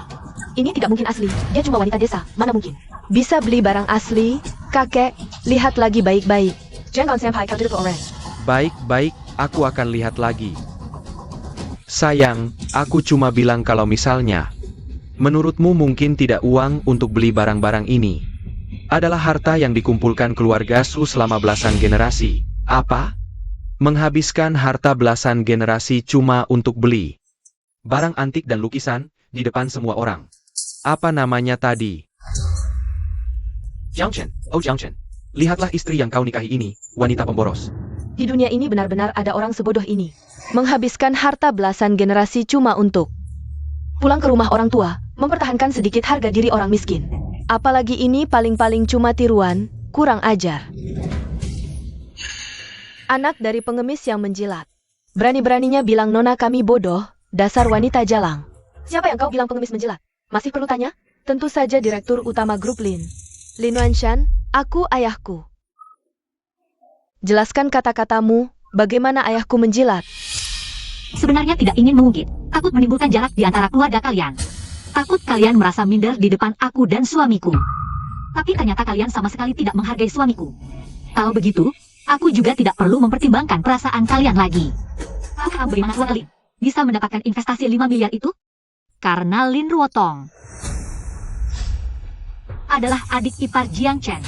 Ini tidak mungkin asli. Dia cuma wanita desa. Mana mungkin? Bisa beli barang asli? Kakek, lihat lagi baik-baik. Jangan sampai kau tutup orang. Baik-baik, aku akan lihat lagi. Sayang, aku cuma bilang kalau misalnya, menurutmu mungkin tidak uang untuk beli barang-barang ini. Adalah harta yang dikumpulkan keluarga Su selama belasan generasi. Apa? Menghabiskan harta belasan generasi cuma untuk beli barang antik dan lukisan di depan semua orang. Apa namanya tadi? Jiang Chen, oh Jiang Chen. Lihatlah istri yang kau nikahi ini, wanita pemboros. Di dunia ini benar-benar ada orang sebodoh ini. Menghabiskan harta belasan generasi cuma untuk pulang ke rumah orang tua, mempertahankan sedikit harga diri orang miskin. Apalagi ini paling-paling cuma tiruan, kurang ajar. Anak dari pengemis yang menjilat. Berani-beraninya bilang nona kami bodoh, dasar wanita jalang. Siapa yang kau bilang pengemis menjilat? Masih perlu tanya? Tentu saja Direktur Utama Grup Lin. Lin Wanshan, aku ayahku. Jelaskan kata-katamu, bagaimana ayahku menjilat? Sebenarnya tidak ingin mengungkit. Takut menimbulkan jarak di antara keluarga kalian. Takut kalian merasa minder di depan aku dan suamiku. Tapi ternyata kalian sama sekali tidak menghargai suamiku. Kalau begitu, aku juga tidak perlu mempertimbangkan perasaan kalian lagi. Apakah bagaimana keluarga Lin bisa mendapatkan investasi 5 miliar itu? Karena Lin Ruotong adalah adik ipar Jiang Chen.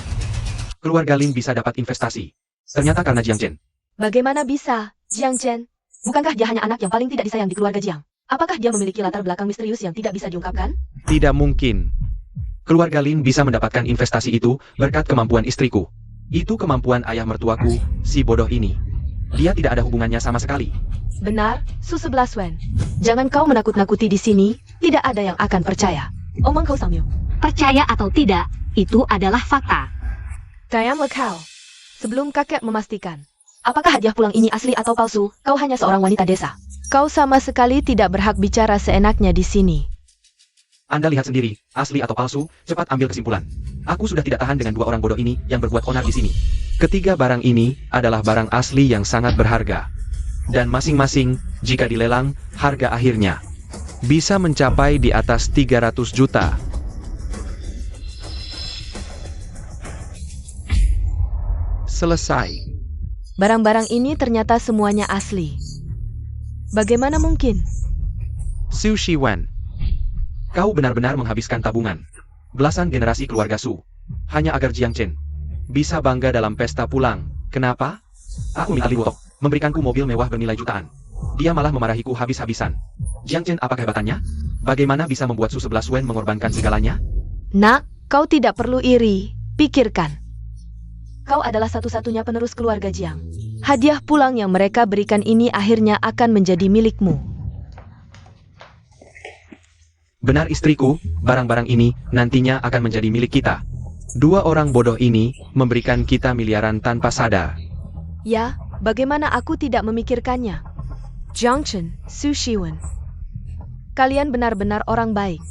Keluarga Lin bisa dapat investasi. Ternyata karena Jiang Chen. Bagaimana bisa, Jiang Chen? Bukankah dia hanya anak yang paling tidak disayang di keluarga Jiang? Apakah dia memiliki latar belakang misterius yang tidak bisa diungkapkan? Tidak mungkin. Keluarga Lin bisa mendapatkan investasi itu berkat kemampuan istriku. Itu kemampuan ayah mertuaku, si bodoh ini. Dia tidak ada hubungannya sama sekali. Benar, Su 11 Wen. Jangan kau menakut-nakuti di sini, tidak ada yang akan percaya. Omong kau Samyu. Percaya atau tidak, itu adalah fakta. Diam kau. Sebelum kakek memastikan, apakah hadiah pulang ini asli atau palsu, kau hanya seorang wanita desa. Kau sama sekali tidak berhak bicara seenaknya di sini. Anda lihat sendiri, asli atau palsu, cepat ambil kesimpulan. Aku sudah tidak tahan dengan dua orang bodoh ini yang berbuat onar di sini. Ketiga barang ini adalah barang asli yang sangat berharga. Dan masing-masing, jika dilelang, harga akhirnya bisa mencapai di atas 300 juta. Selesai. Barang-barang ini ternyata semuanya asli. Bagaimana mungkin? Su Shiwen, kau benar-benar menghabiskan tabungan belasan generasi keluarga Su hanya agar Jiang Chen bisa bangga dalam pesta pulang. Kenapa? Aku minta Lin Ruotong memberikanku mobil mewah bernilai jutaan. Dia malah memarahiku habis-habisan. Jiang Chen apa kehebatannya? Bagaimana bisa membuat Su 11 Wen mengorbankan segalanya? Nak, kau tidak perlu iri. Pikirkan. Kau adalah satu-satunya penerus keluarga Jiang. Hadiah pulang yang mereka berikan ini akhirnya akan menjadi milikmu. Benar istriku, barang-barang ini nantinya akan menjadi milik kita. Dua orang bodoh ini memberikan kita miliaran tanpa sadar. Ya, bagaimana aku tidak memikirkannya? Jiang Chen, Su Shiwen. Kalian benar-benar orang baik.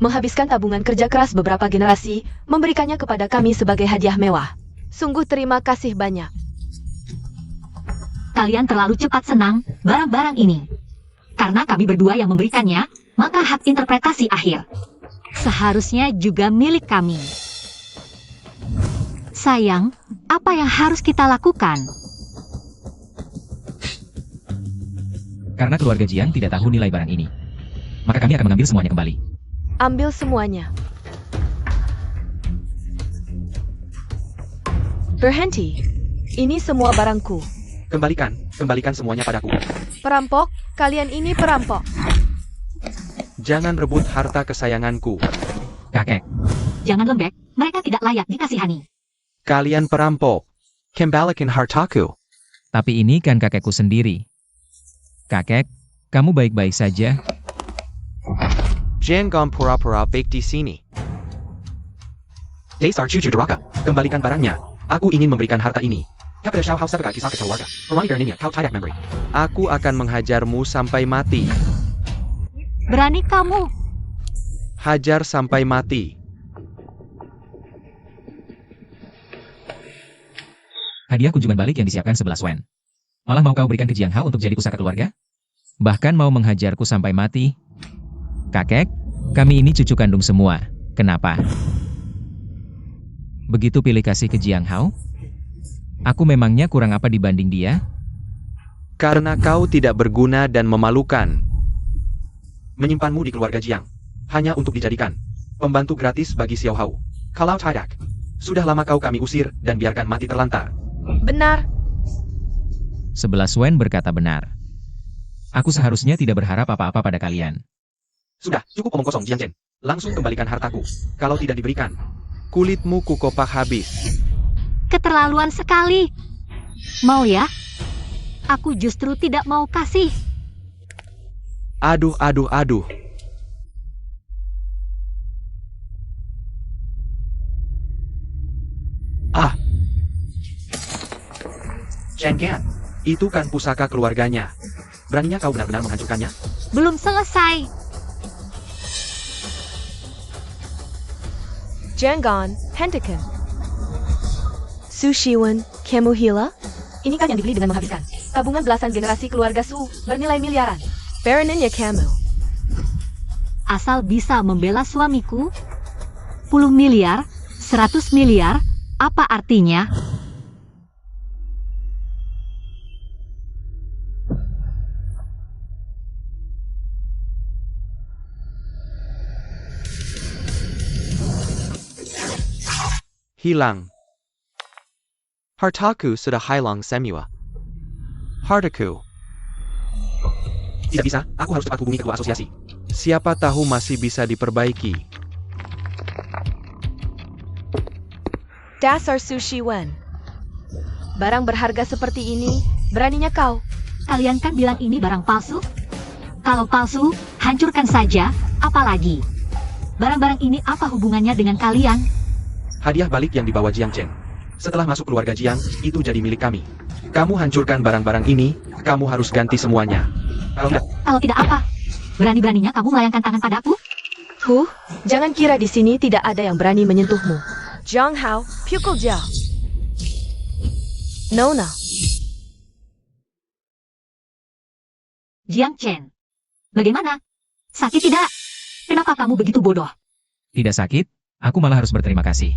Menghabiskan tabungan kerja keras beberapa generasi, memberikannya kepada kami sebagai hadiah mewah. Sungguh terima kasih banyak. Kalian terlalu cepat senang barang-barang ini. Karena kami berdua yang memberikannya, maka hak interpretasi akhir. Seharusnya juga milik kami. Sayang, apa yang harus kita lakukan? Karena keluarga Jiang tidak tahu nilai barang ini, maka kami akan mengambil semuanya kembali. Ambil semuanya. Berhenti. Ini semua barangku. Kembalikan semuanya padaku. Perampok, kalian ini perampok. Jangan rebut harta kesayanganku. Kakek, Jangan lembek, mereka tidak layak dikasihani. Kalian perampok. Kembalikan hartaku. tapi ini kan kakekku sendiri. Kakek, kamu baik-baik saja? Jangan pura-pura baik di sini. Dasar cucu durhaka, kembalikan barangnya. Aku ingin memberikan harta ini kepada Xiao Hao sebagai kisah keluarga. Perani karenanya kau tidak memberi. Aku akan menghajarmu sampai mati. Berani kamu? Hajar sampai mati. Hadiah kunjungan balik yang disiapkan 11 wen. Malah mau kau berikan ke Jiang Hao untuk jadi pusaka keluarga? Bahkan mau menghajarku sampai mati? Kakek, kami ini cucu kandung semua. Kenapa? Begitu pilih kasih ke Jiang Hao? Aku memangnya kurang apa dibanding dia? Karena kau tidak berguna dan memalukan. Menyimpanmu di keluarga Jiang hanya untuk dijadikan pembantu gratis bagi Xiao Hao. Kalau tidak, sudah lama kau kami usir dan biarkan mati terlantar. Benar. 11 wen berkata benar. Aku seharusnya tidak berharap apa-apa pada kalian. Sudah, cukup omong kosong Jiang Chen. Langsung kembalikan hartaku. Kalau tidak diberikan, kulitmu kukopak habis. Keterlaluan sekali. Mau ya? Aku justru tidak mau kasih. Aduh. Chen Gan, itu kan pusaka keluarganya. Beraninya kau benar-benar menghancurkannya? Belum selesai. Jangan, hentikan. Su Shiwen, kamu hila? Ini kan yang dibeli dengan menghabiskan tabungan belasan generasi keluarga Su, bernilai miliaran. Baronnya kamu. Asal bisa membela suamiku, 10 miliar, 100 miliar, apa artinya? Hilang. Hartaku sudah hilang semua. Hartaku. Tidak bisa, aku harus cepat hubungi ketua asosiasi. Siapa tahu masih bisa diperbaiki. Dasar Su Shiwen. Barang berharga seperti ini, beraninya kau. Kalian kan bilang ini barang palsu? Kalau palsu, hancurkan saja, apalagi. Barang-barang ini apa hubungannya dengan kalian? Hadiah balik yang dibawa Jiang Chen. Setelah masuk keluarga Jiang, itu jadi milik kami. Kamu hancurkan barang-barang ini, kamu harus ganti semuanya. Kalau tidak apa? Berani-beraninya kamu melayangkan tangan padaku? Jangan kira di sini tidak ada yang berani menyentuhmu. Jiang Hao, pukul dia. Nona. Jiang Chen. Bagaimana? Sakit tidak? Kenapa kamu begitu bodoh? Tidak sakit, aku malah harus berterima kasih.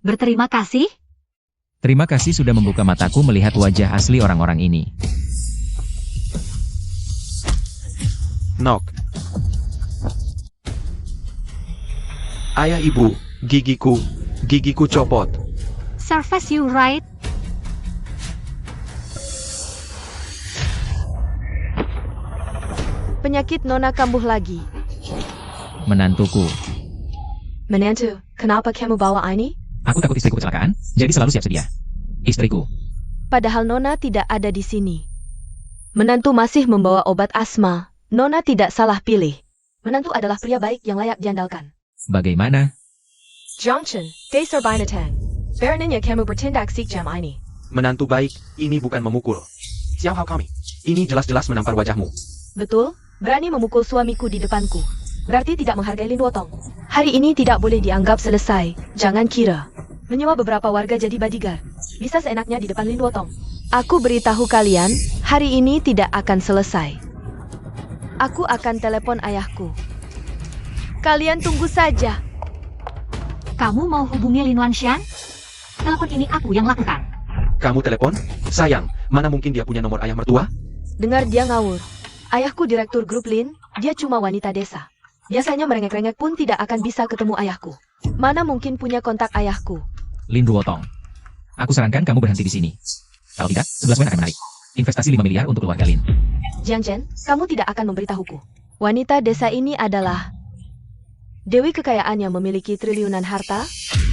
Berterima kasih? Terima kasih sudah membuka mataku melihat wajah asli orang-orang ini. Nok. Ayah ibu, gigiku copot. Surface you right? Penyakit Nona kambuh lagi. Menantuku. Menantu, kenapa kamu bawa ini? Aku takut istriku kecelakaan, jadi selalu siap sedia. Istriku. Padahal Nona tidak ada di sini. Menantu masih membawa obat asma. Nona tidak salah pilih. Menantu adalah pria baik yang layak diandalkan. Bagaimana? Jiang Chen, dasar binatang. Beraninya kamu bertindak sejam ini. Menantu baik, ini bukan memukul. Xiao Hao kami. Ini jelas-jelas menampar wajahmu. Betul, berani memukul suamiku di depanku. Berarti tidak menghargai Lin Wotong. Hari ini tidak boleh dianggap selesai. Jangan kira menyewa beberapa warga jadi bodyguard bisa seenaknya di depan Lin Wotong. Aku beritahu kalian, hari ini tidak akan selesai. Aku akan telepon ayahku. Kalian tunggu saja. Kamu mau hubungi Lin Wanshan? Telepon ini aku yang lakukan. Kamu telepon? Sayang, mana mungkin dia punya nomor ayah mertua? Dengar dia ngawur. Ayahku direktur grup Lin, dia cuma wanita desa. Biasanya merengek-rengek pun tidak akan bisa ketemu ayahku. Mana mungkin punya kontak ayahku? Lin Ruotong. Aku sarankan kamu berhenti di sini. Kalau tidak, 11 Wen akan menarik. Investasi 5 miliar untuk keluarga Lin. Jiang Chen, kamu tidak akan memberitahuku. Wanita desa ini adalah dewi kekayaan yang memiliki triliunan harta.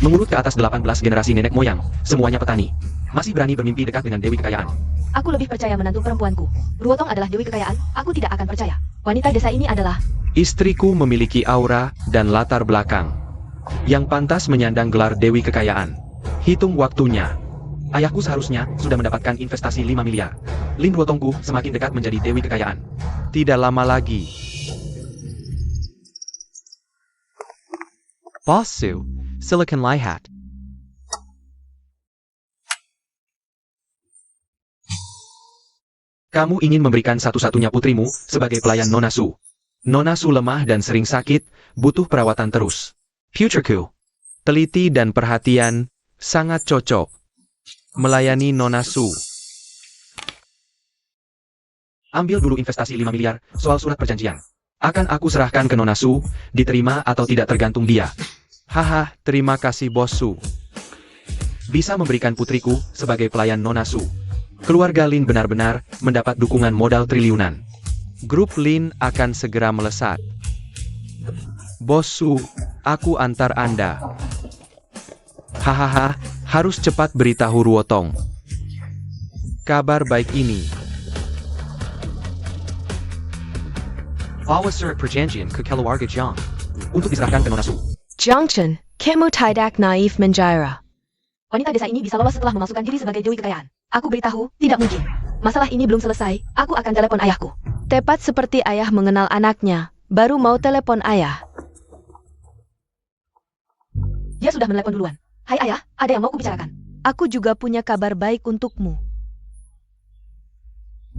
Mengurut ke atas 18 generasi nenek moyang, semuanya petani. Masih berani bermimpi dekat dengan dewi kekayaan. Aku lebih percaya menantu perempuanku. Ruotong adalah dewi kekayaan, aku tidak akan percaya. Wanita desa ini adalah... Istriku memiliki aura dan latar belakang yang pantas menyandang gelar dewi kekayaan. Hitung waktunya. Ayahku seharusnya sudah mendapatkan investasi 5 miliar. Lin Ruotongku semakin dekat menjadi dewi kekayaan. Tidak lama lagi. Boss Su, Silicon Lihat. Kamu ingin memberikan satu-satunya putrimu sebagai pelayan Nona Su. Nona Su lemah dan sering sakit, butuh perawatan terus. Futureku, teliti dan perhatian, sangat cocok. Melayani Nona Su. Ambil dulu investasi 5 miliar, soal surat perjanjian. Akan aku serahkan ke Nona Su, diterima atau tidak tergantung dia. Haha, terima kasih Bos Su. Bisa memberikan putriku sebagai pelayan Nona Su. Keluarga Lin benar-benar mendapat dukungan modal triliunan. Grup Lin akan segera melesat. Bos Su, aku antar Anda. Hahaha, harus cepat beritahu Ruotong. Kabar baik ini. Bawa surat perjanjian ke keluarga Jiang untuk diserahkan ke Nona Su. Jiang Chen, kamu tidak naif menjara. Wanita desa ini bisa lolos setelah memasukkan diri sebagai dewi kekayaan. Aku beritahu, tidak mungkin. Masalah ini belum selesai, aku akan telepon ayahku. Tepat seperti ayah mengenal anaknya, baru mau telepon ayah. Dia sudah menelepon duluan. Hai ayah, ada yang mau kubicarakan. Aku juga punya kabar baik untukmu.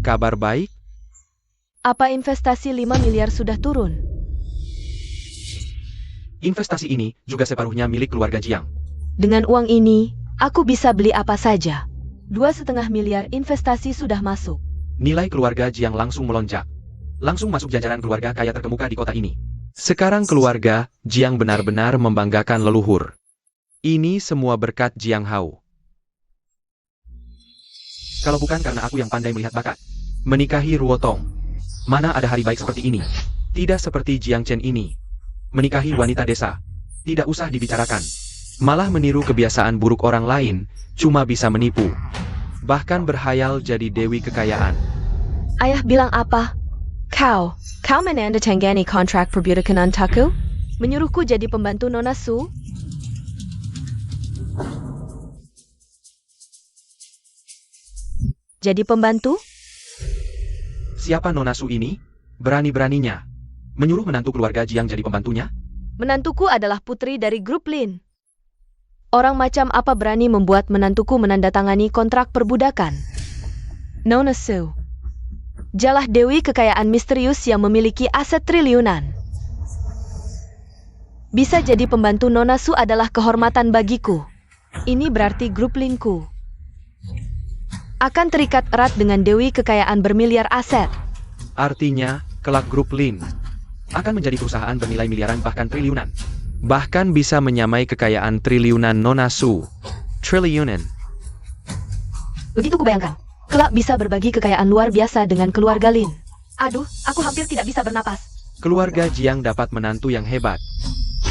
Kabar baik? Apa investasi 5 miliar sudah turun? Investasi ini juga separuhnya milik keluarga Jiang. Dengan uang ini, aku bisa beli apa saja. 2,5 miliar investasi sudah masuk. Nilai keluarga Jiang langsung melonjak. Langsung masuk jajaran keluarga kaya terkemuka di kota ini. Sekarang keluarga Jiang benar-benar membanggakan leluhur. Ini semua berkat Jiang Hao. Kalau bukan karena aku yang pandai melihat bakat. Menikahi Ruotong. Mana ada hari baik seperti ini. Tidak seperti Jiang Chen ini. Menikahi wanita desa. Tidak usah dibicarakan. Malah meniru kebiasaan buruk orang lain, cuma bisa menipu. Bahkan berhayal jadi dewi kekayaan. Ayah bilang apa? Kau menandatangani kontrak perbudakan untukku? Menyuruhku jadi pembantu Nona Su? Jadi pembantu? Siapa Nona Su ini? Berani-beraninya menyuruh menantu keluarga Jiang jadi pembantunya? Menantuku adalah putri dari grup Lin. Orang macam apa berani membuat menantuku menandatangani kontrak perbudakan? Nona Su. Jalah dewi kekayaan misterius yang memiliki aset triliunan. Bisa jadi pembantu Nona Su adalah kehormatan bagiku. Ini berarti grup Linku akan terikat erat dengan dewi kekayaan bermiliar aset. Artinya, kelak grup Lin akan menjadi perusahaan bernilai miliaran bahkan triliunan. Bahkan bisa menyamai kekayaan triliunan Nona Su. Triliunan. Begitu kubayangkan. Kelak bisa berbagi kekayaan luar biasa dengan keluarga Lin. Aduh, aku hampir tidak bisa bernapas. Keluarga Jiang dapat menantu yang hebat.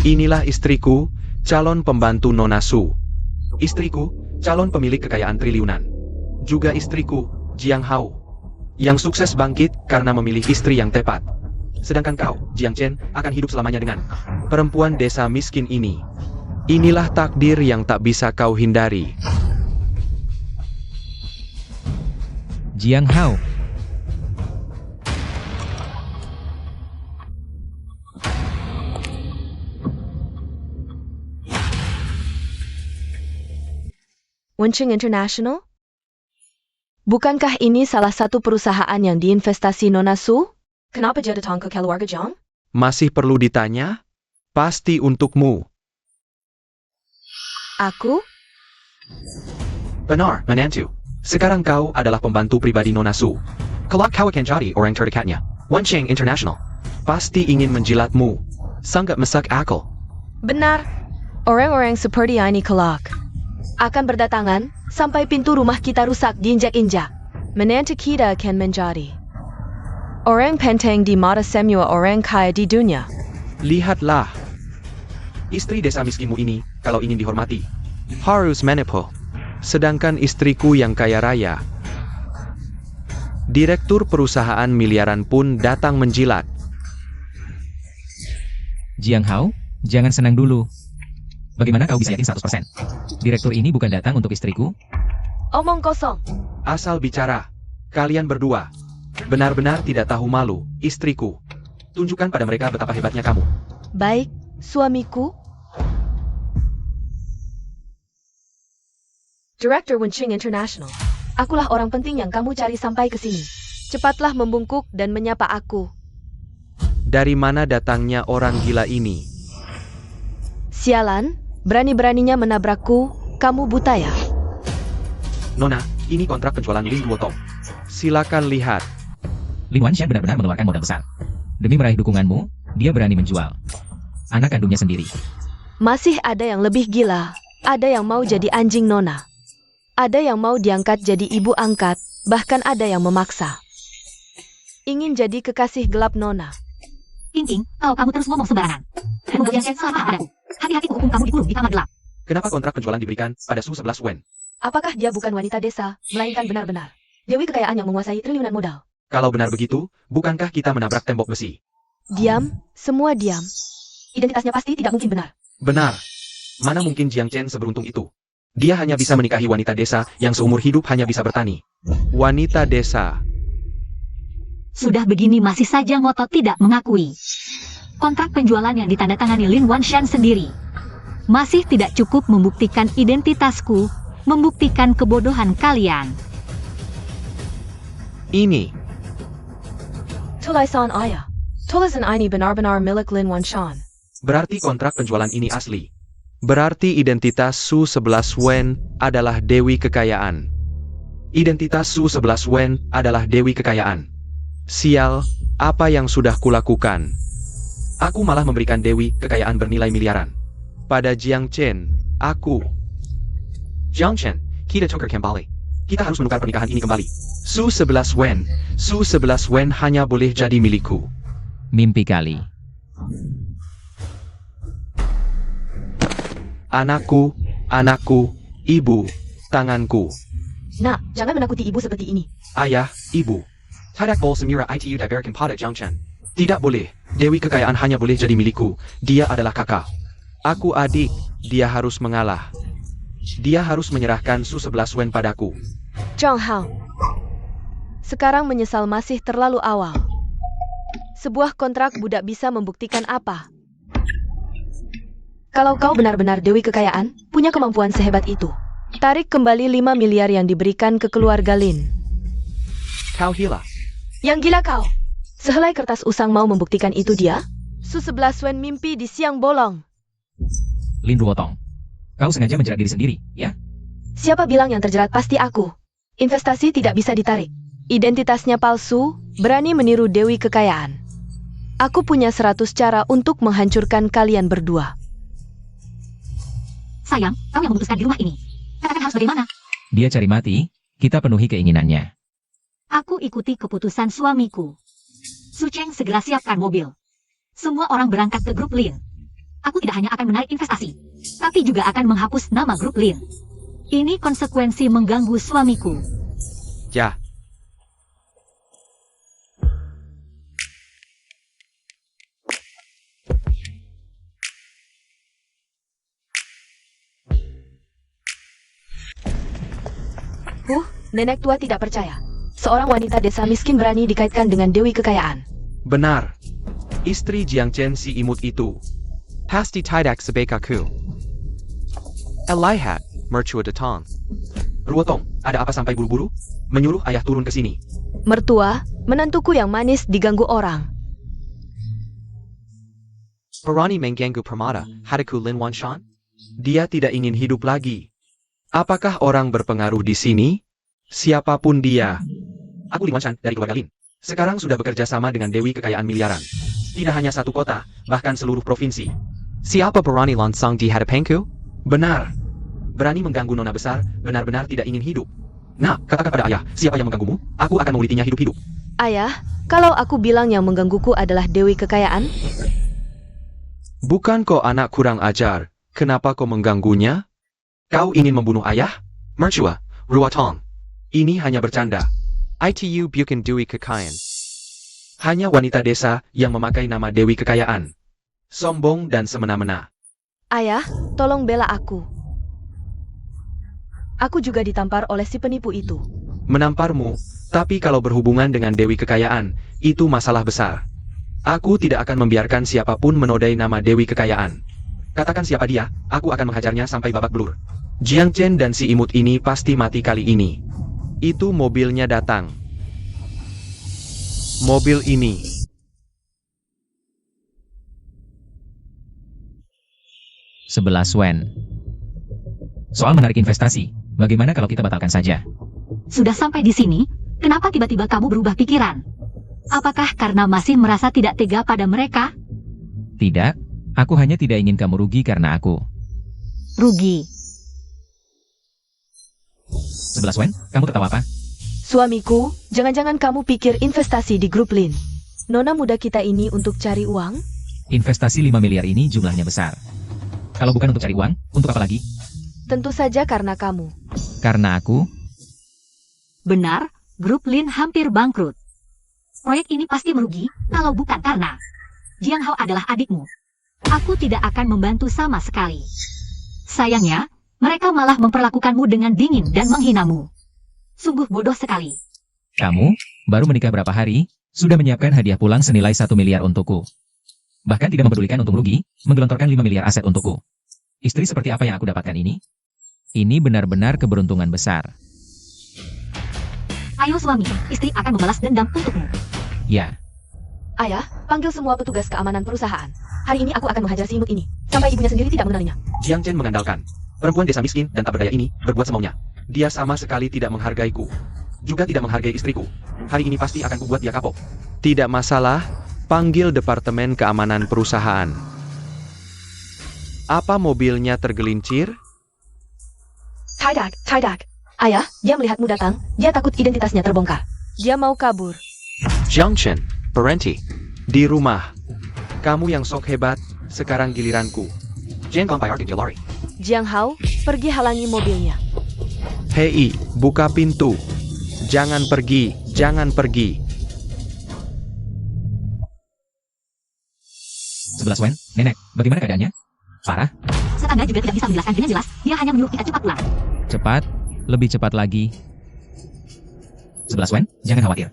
Inilah istriku, calon pembantu Nona Su. Istriku, calon pemilik kekayaan triliunan. Juga istriku, Jiang Hao, yang sukses bangkit karena memilih istri yang tepat. Sedangkan kau, Jiang Chen, akan hidup selamanya dengan perempuan desa miskin ini. Inilah takdir yang tak bisa kau hindari. Jiang Hao. Wenqing International? Bukankah ini salah satu perusahaan yang diinvestasi Nona Su? Kenapa dia datang ke keluarga Jiang? Masih perlu ditanya? Pasti untukmu. Aku? Benar, menantu. Sekarang kau adalah pembantu pribadi Nona Su. Kelak kau akan jadi orang terdekatnya. Wenqing International pasti ingin menjilatmu. Sangat masuk akal. Benar. Orang-orang seperti ini kelak akan berdatangan sampai pintu rumah kita rusak diinjak-injak. Menantu kita akan menjadi orang penting di mata semua orang kaya di dunia. Lihatlah. Istri desa miskinmu ini, kalau ingin dihormati, harus menipu. Sedangkan istriku yang kaya raya, direktur perusahaan miliaran pun datang menjilat. Jiang Hao, jangan senang dulu. Bagaimana kau bisa yakin 100%? Direktur ini bukan datang untuk istriku? Omong kosong. Asal bicara. Kalian berdua benar-benar tidak tahu malu, istriku. Tunjukkan pada mereka betapa hebatnya kamu. Baik, suamiku. Director Wenqing International. Akulah orang penting yang kamu cari sampai ke sini. Cepatlah membungkuk dan menyapa aku. Dari mana datangnya orang gila ini? Sialan, berani-beraninya menabrakku. Kamu buta ya? Nona, ini kontrak penjualan Lin Duotong. Silakan lihat. Lin Wanshan benar-benar mengeluarkan modal besar. Demi meraih dukunganmu, dia berani menjual anak kandungnya sendiri. Masih ada yang lebih gila. Ada yang mau jadi anjing Nona. Ada yang mau diangkat jadi ibu angkat. Bahkan ada yang memaksa ingin jadi kekasih gelap Nona. King, kalau kamu terus ngomong sembarangan, dan membuat Jiang Chen salah padaku, hati-hati hukum kamu dikurung di kamar gelap. Kenapa kontrak penjualan diberikan pada Su 11 Wen? Apakah dia bukan wanita desa, melainkan benar-benar dewi kekayaan yang menguasai triliunan modal? Kalau benar begitu, bukankah kita menabrak tembok besi? Diam, semua diam. Identitasnya pasti tidak mungkin benar. Benar. Mana mungkin Jiang Chen seberuntung itu? Dia hanya bisa menikahi wanita desa yang seumur hidup hanya bisa bertani. Wanita desa. Sudah begini masih saja ngotot tidak mengakui. Kontrak penjualan yang ditandatangani Lin Wanshan sendiri masih tidak cukup membuktikan identitasku, membuktikan kebodohan kalian. Ini. Tulisan ayah. Tulisan ini benar-benar milik Lin Wanshan. Berarti kontrak penjualan ini asli. Berarti identitas Su 11 Wen adalah Dewi Kekayaan. Identitas Su 11 Wen adalah Dewi Kekayaan. Sial, apa yang sudah kulakukan? Aku malah memberikan Dewi Kekayaan bernilai miliaran pada Jiang Chen. Jiang Chen, kita tukar kembali. Kita harus menukar pernikahan ini kembali. Su 11 Wen. Su 11 Wen hanya boleh jadi milikku. Mimpi kali. Anakku, ibu, tanganku. Nak, jangan menakuti ibu seperti ini. Ayah, ibu. Tidak boleh semira itu diberikan pada Jiang Chen. Tidak boleh. Dewi Kekayaan hanya boleh jadi milikku. Dia adalah kakak. Aku adik. Dia harus mengalah. Dia harus menyerahkan Su 11 Wen padaku. Jiang Hao. Sekarang menyesal masih terlalu awal. Sebuah kontrak budak bisa membuktikan apa? Kalau kau benar-benar Dewi Kekayaan, punya kemampuan sehebat itu, tarik kembali 5 miliar yang diberikan ke keluarga Lin. Kau gila. Yang gila kau. Sehelai kertas usang mau membuktikan itu dia? Su 11 Wen mimpi di siang bolong. Lin Duotong, kau sengaja menjerat diri sendiri, ya? Siapa bilang yang terjerat pasti aku? Investasi tidak bisa ditarik. Identitasnya palsu, berani meniru Dewi Kekayaan. Aku punya 100 cara untuk menghancurkan kalian berdua. Sayang, kau yang memutuskan di rumah ini. Katakan harus bagaimana? Dia cari mati, kita penuhi keinginannya. Aku ikuti keputusan suamiku. Su Cheng segera siapkan mobil. Semua orang berangkat ke grup Lin. Aku tidak hanya akan menarik investasi, tapi juga akan menghapus nama grup Lin. Ini konsekuensi mengganggu suamiku. Ya. Nenek tua tidak percaya. Seorang wanita desa miskin berani dikaitkan dengan Dewi Kekayaan. Benar. Istri Jiang Chen si imut itu. Pasti tidak sebaik aku. Elihat, mertua datang. Ruotong, ada apa sampai buru-buru? Menyuruh ayah turun ke sini. Mertua, menantuku yang manis diganggu orang. Berani mengganggu permata, hatiku Lin Wan Shan? Dia tidak ingin hidup lagi. Apakah orang berpengaruh di sini? Siapapun dia. Aku Lin Wan Shan dari keluarga Lin. Sekarang sudah bekerja sama dengan Dewi Kekayaan miliaran. Tidak hanya satu kota, bahkan seluruh provinsi. Siapa berani langsung di hadapanku? Benar. Berani mengganggu nona besar, benar-benar tidak ingin hidup. Nah, katakan pada ayah, siapa yang mengganggumu? Aku akan mengulitinya hidup-hidup. Ayah, kalau aku bilang yang menggangguku adalah Dewi Kekayaan, Bukan kau anak kurang ajar, kenapa kau mengganggunya? Kau ingin membunuh ayah? Mertua, Ruotong. Ini hanya bercanda. ITU bukan Dewi Kekayaan. Hanya wanita desa yang memakai nama Dewi Kekayaan. Sombong dan semena-mena. ayah, tolong bela aku. Aku juga ditampar oleh si penipu itu. Menamparmu, tapi kalau berhubungan dengan Dewi Kekayaan, itu masalah besar. Aku tidak akan membiarkan siapapun menodai nama Dewi Kekayaan. Katakan siapa dia, aku akan menghajarnya sampai babak belur. Jiang Chen dan si imut ini pasti mati kali ini. Itu mobilnya datang. Mobil ini. Sebelas Wen. Soal menarik investasi, bagaimana kalau kita batalkan saja? Sudah sampai di sini, kenapa tiba-tiba kamu berubah pikiran? Apakah karena masih merasa tidak tega pada mereka? Tidak, aku hanya tidak ingin kamu rugi karena aku. Rugi. 11 Wen, kamu tertawa apa? Suamiku, jangan-jangan kamu pikir investasi di grup Lin. Nona muda kita ini untuk cari uang? Investasi 5 miliar ini jumlahnya besar. Kalau bukan untuk cari uang, untuk apa lagi? Tentu saja karena kamu. Karena aku, Benar, grup Lin hampir bangkrut. Proyek ini pasti merugi, kalau bukan karena Jiang Hao adalah adikmu. Aku tidak akan membantu sama sekali. Sayangnya, mereka malah memperlakukanmu dengan dingin dan menghinamu. Sungguh bodoh sekali. kamu, baru menikah berapa hari, sudah menyiapkan hadiah pulang senilai 1 miliar untukku. Bahkan tidak mempedulikan untung rugi, menggelontorkan 5 miliar aset untukku. Istri seperti apa yang aku dapatkan ini? Ini benar-benar keberuntungan besar. Ayo suami, istri akan membalas dendam untukmu. Ya, Ayah, panggil semua petugas keamanan perusahaan. Hari ini aku akan menghajar si imut ini, sampai ibunya sendiri tidak mengenalinya. Jiang Chen mengandalkan. Perempuan desa miskin dan tak berdaya ini berbuat semaunya. Dia sama sekali tidak menghargaiku. Juga tidak menghargai istriku. Hari ini pasti akan kubuat dia kapok. Tidak masalah, panggil Departemen Keamanan Perusahaan. Apa mobilnya tergelincir? Tidak. Ayah, dia melihatmu datang, dia takut identitasnya terbongkar. Dia mau kabur. Jiang Chen, berhenti. Di rumah. Kamu yang sok hebat, sekarang giliranku. Jangan bayar di lari. Jiang Hao, pergi halangi mobilnya. Hei, buka pintu. Jangan pergi, jangan pergi. 11 Wen, nenek, bagaimana keadaannya? Parah? Tetangga juga tidak bisa menjelaskan dengan jelas, dia hanya menyuruh kita cepat pulang. Cepat, lebih cepat lagi. 11 Wen, jangan khawatir.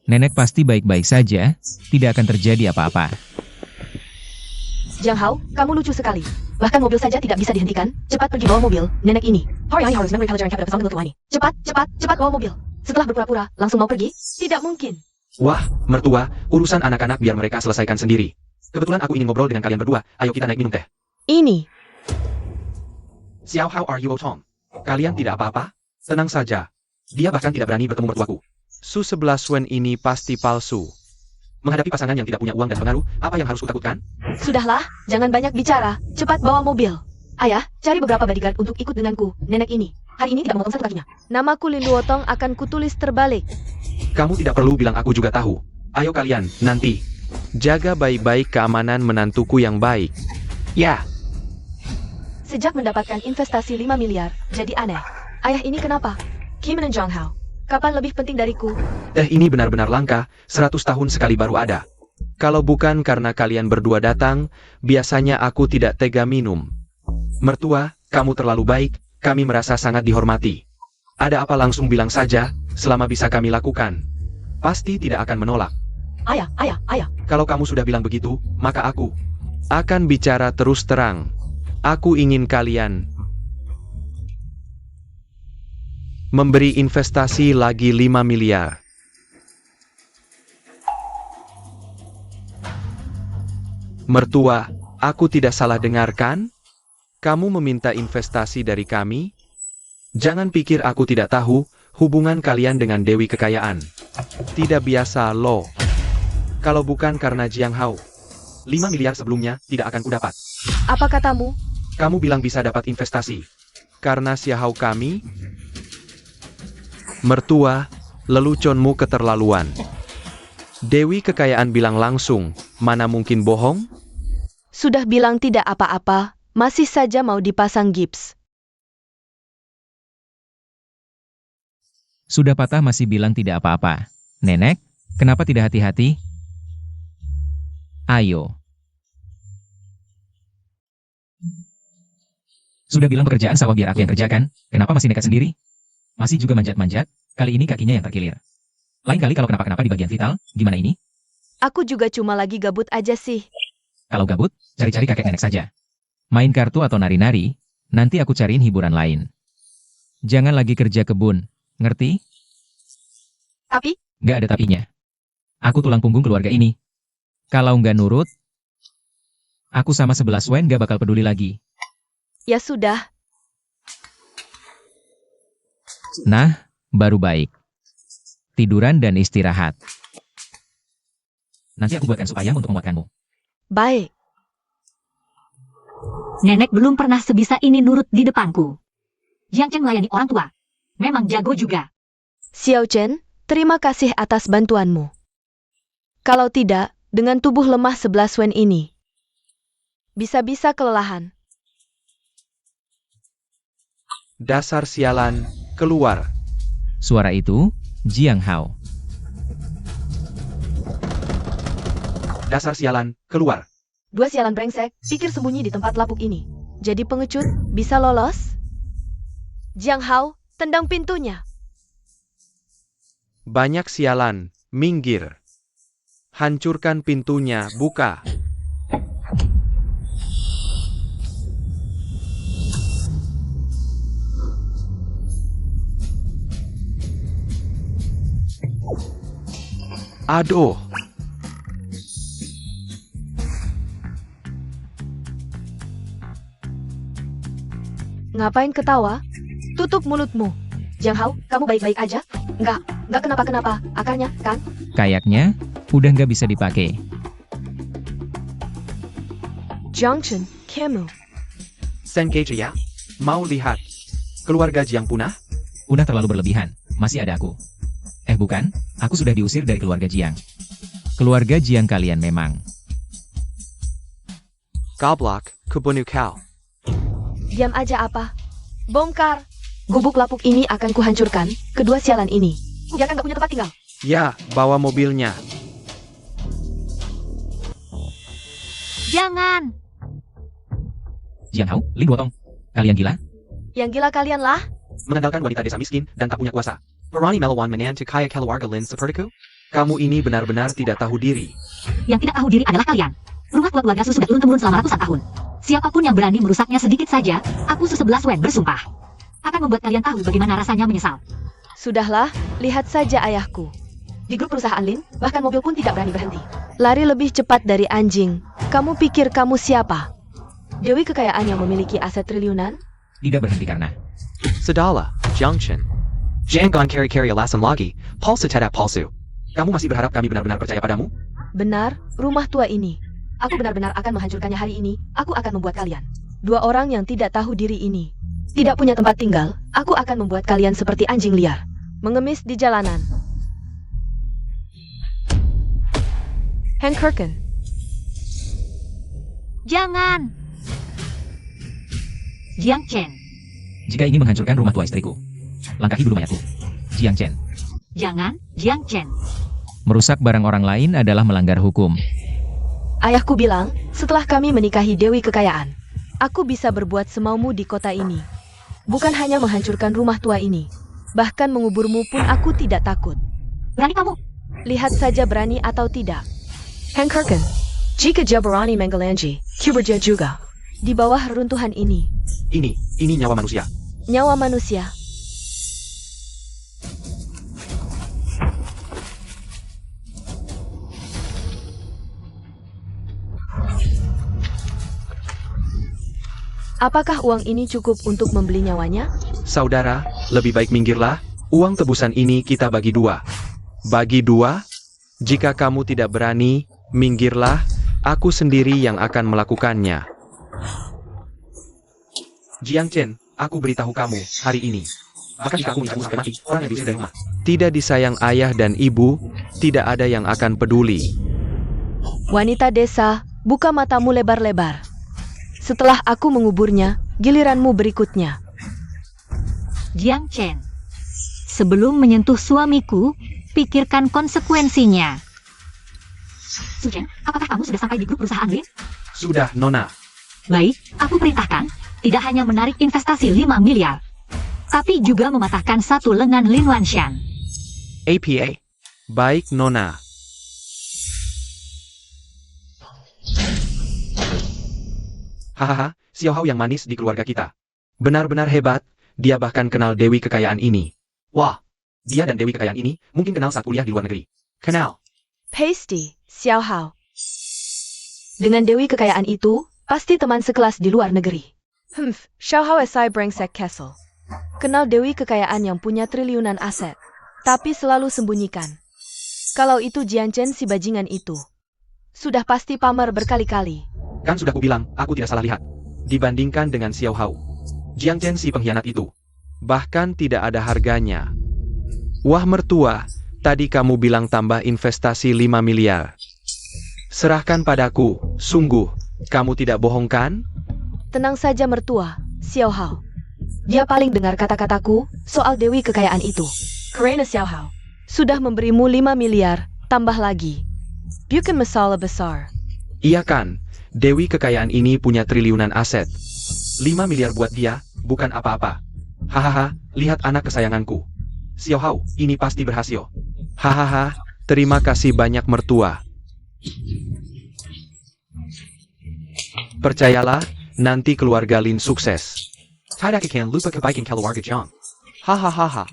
Nenek pasti baik-baik saja, tidak akan terjadi apa-apa. Jiang Hao, kamu lucu sekali. Bahkan mobil saja tidak bisa dihentikan. Cepat pergi bawa mobil, nenek ini. Hari harus memory pelajaran capital pesawat untuk ini. Cepat bawa mobil. Setelah berpura-pura, langsung mau pergi? Tidak mungkin. Wah, mertua, urusan anak-anak biar mereka selesaikan sendiri. Kebetulan aku ingin ngobrol dengan kalian berdua. Ayo kita naik minum teh. Ini. Xiao, how are you, Tom? Kalian tidak apa-apa? Tenang saja. Dia bahkan tidak berani bertemu mertuaku. Su 11 Wen ini pasti palsu. Menghadapi pasangan yang tidak punya uang dan pengaruh, apa yang harus kutakutkan? Sudahlah, jangan banyak bicara. Cepat bawa mobil. Ayah, cari beberapa bodyguard untuk ikut denganku, nenek ini. Hari ini tidak memotong satu kakinya. Namaku Lin Luotong akan kutulis terbalik. Kamu tidak perlu bilang aku juga tahu. Ayo kalian, nanti. Jaga baik-baik keamanan menantuku yang baik. Ya. Sejak mendapatkan investasi 5 miliar, jadi aneh. Ayah ini kenapa? Kim dan Jiang Hao. Kapan lebih penting dariku? Teh ini benar-benar langka, 100 tahun sekali baru ada. Kalau bukan karena kalian berdua datang, biasanya aku tidak tega minum. Mertua, kamu terlalu baik, kami merasa sangat dihormati. Ada apa langsung bilang saja, selama bisa kami lakukan. Pasti tidak akan menolak. Ayah. Kalau kamu sudah bilang begitu, maka aku akan bicara terus terang. Aku ingin kalian memberi investasi lagi 5 miliar. Mertua, aku tidak salah dengarkan? Kamu meminta investasi dari kami? Jangan pikir aku tidak tahu hubungan kalian dengan Dewi Kekayaan. Tidak biasa loh. Kalau bukan karena Jiang Hao, 5 miliar sebelumnya tidak akan kudapat. Apa katamu? Kamu bilang bisa dapat investasi. Karena Xiahao kami? Mertua, leluconmu keterlaluan. Dewi Kekayaan bilang langsung, mana mungkin bohong? Sudah bilang tidak apa-apa, masih saja mau dipasang gips. Sudah patah masih bilang tidak apa-apa. Nenek, kenapa tidak hati-hati? Ayo. Sudah bilang pekerjaan sawah biar aku yang kerjakan, kenapa masih nekat sendiri? Masih juga manjat-manjat, kali ini kakinya yang terkilir. Lain kali kalau kenapa-kenapa di bagian vital, gimana ini? Aku juga cuma lagi gabut aja sih. Kalau gabut, cari-cari kakek nenek saja. Main kartu atau nari-nari, nanti aku cariin hiburan lain. Jangan lagi kerja kebun, ngerti? Tapi, Nggak ada tapinya. Aku tulang punggung keluarga ini. Kalau nggak nurut, aku sama 11 Wen nggak bakal peduli lagi. ya sudah, Nah, baru baik. Tiduran dan istirahat. Nanti aku buatkan sup ayam untuk menguatkanmu. baik. Nenek belum pernah sebisa ini nurut di depanku. Jiang Chen melayani orang tua. Memang jago juga. Xiao Chen, terima kasih atas bantuanmu. Kalau tidak, dengan tubuh lemah 11 Wen ini, bisa-bisa kelelahan. Dasar sialan, keluar. Suara itu, Jiang Hao. Dasar sialan, keluar. Dua sialan brengsek, pikir sembunyi di tempat lapuk ini. Jadi pengecut, bisa lolos? Jiang Hao, tendang pintunya. Banyak sialan, minggir. Hancurkan pintunya, buka. Aduh. Ngapain ketawa? Tutup mulutmu. Jiang Hao, kamu baik-baik aja? Nggak kenapa-kenapa, akarnya, kan? Kayaknya, udah nggak bisa dipakai. Jiang Chen, kamu. Senkeji ya? Mau lihat keluarga Jiang punah? Udah terlalu berlebihan, masih ada aku. Bukan, aku sudah diusir dari keluarga Jiang. Keluarga Jiang kalian memang. Goblok, kubunuh kau. Diam aja apa? Bongkar. Gubuk lapuk ini akan kuhancurkan, kedua sialan ini. Dia kan gak punya tempat tinggal. Ya, bawa mobilnya. Jangan. Jiang Hao, Lin Duotong. Kalian gila? Yang gila kalian lah. Mengandalkan wanita desa miskin dan tak punya kuasa. Perani melawan menantu kaya keluarga Lin sepertiku? Kamu ini benar-benar tidak tahu diri. Yang tidak tahu diri adalah kalian. Rumah tua keluarga Su sudah turun-temurun selama ratusan tahun. Siapapun yang berani merusaknya sedikit saja, aku Su 11 Wen bersumpah akan membuat kalian tahu bagaimana rasanya menyesal. Sudahlah, lihat saja ayahku. Di grup perusahaan Lin, bahkan mobil pun tidak berani berhenti. Lari lebih cepat dari anjing. Kamu pikir kamu siapa? Dewi Kekayaan yang memiliki aset triliunan? Tidak berhenti karena. Sedala, Junction. Jangan carry alasan lagi. Palsu tidak palsu. Kamu masih berharap kami benar-benar percaya padamu? Benar, rumah tua ini. Aku benar-benar akan menghancurkannya hari ini. Aku akan membuat kalian. Dua orang yang tidak tahu diri ini. Tidak punya tempat tinggal. Aku akan membuat kalian seperti anjing liar. Mengemis di jalanan. Hank Kirken. Jangan. Jiang Chen. Jika ingin menghancurkan rumah tua istriku, langkahi dulu mayatku. Jiang Chen. Jangan, Jiang Chen. Merusak barang orang lain adalah melanggar hukum. Ayahku bilang, setelah kami menikahi Dewi Kekayaan, aku bisa berbuat semaumu di kota ini. Bukan hanya menghancurkan rumah tua ini, Bahkan menguburmu pun aku tidak takut. Berani kamu? Lihat saja berani atau tidak. Hankarkan. Jika dia berani menggelanji, kuberja juga. Di bawah runtuhan ini. Ini nyawa manusia. Nyawa manusia. Apakah uang ini cukup untuk membeli nyawanya? Saudara, lebih baik minggirlah. Uang tebusan ini kita bagi dua. Bagi dua? Jika kamu tidak berani, minggirlah. Aku sendiri yang akan melakukannya. Jiang Chen, aku beritahu kamu hari ini. Bahkan jika aku menginjakmu sampai mati, orang yang diusir dari rumah. Tidak disayang ayah dan ibu, tidak ada yang akan peduli. Wanita desa, buka matamu lebar-lebar. Setelah aku menguburnya, giliranmu berikutnya. Jiang Chen. Sebelum menyentuh suamiku, pikirkan konsekuensinya. Sujen, apakah kamu sudah sampai di grup perusahaan Lin? Sudah, Nona. Baik, aku perintahkan, tidak hanya menarik investasi 5 miliar, tapi juga mematahkan satu lengan Lin Wanshan. APA. Baik, Nona. Hahaha, Xiao Hao yang manis di keluarga kita. Benar-benar hebat, dia bahkan kenal Dewi Kekayaan ini. Wah, dia dan Dewi Kekayaan ini mungkin kenal saat kuliah di luar negeri. Kenal. Pasty, Xiao Hao. Dengan Dewi Kekayaan itu, pasti teman sekelas di luar negeri. Xiao Hao SI brengsek Castle. Kenal Dewi Kekayaan yang punya triliunan aset, tapi selalu sembunyikan. Kalau itu Jiang Chen si bajingan itu, sudah pasti pamer berkali-kali. Kan sudah kubilang, aku tidak salah lihat. Dibandingkan dengan Xiao Hao, Jiang Chen si pengkhianat itu, bahkan tidak ada harganya. Wah mertua, tadi kamu bilang tambah investasi 5 miliar. Serahkan padaku, sungguh, kamu tidak bohong kan? Tenang saja mertua, Xiao Hao. Dia paling dengar kata-kataku soal Dewi Kekayaan itu. Karena Xiao Hao sudah memberimu 5 miliar, tambah lagi. Bukan masalah besar. Iya kan, Dewi Kekayaan ini punya triliunan aset. 5 miliar buat dia, bukan apa-apa. Hahaha, lihat anak kesayanganku. Xiao Hao, ini pasti berhasil. Hahaha, terima kasih banyak mertua. Percayalah, nanti keluarga Lin sukses. Tidak akan lupa kebaikan keluarga Jiang. Hahaha.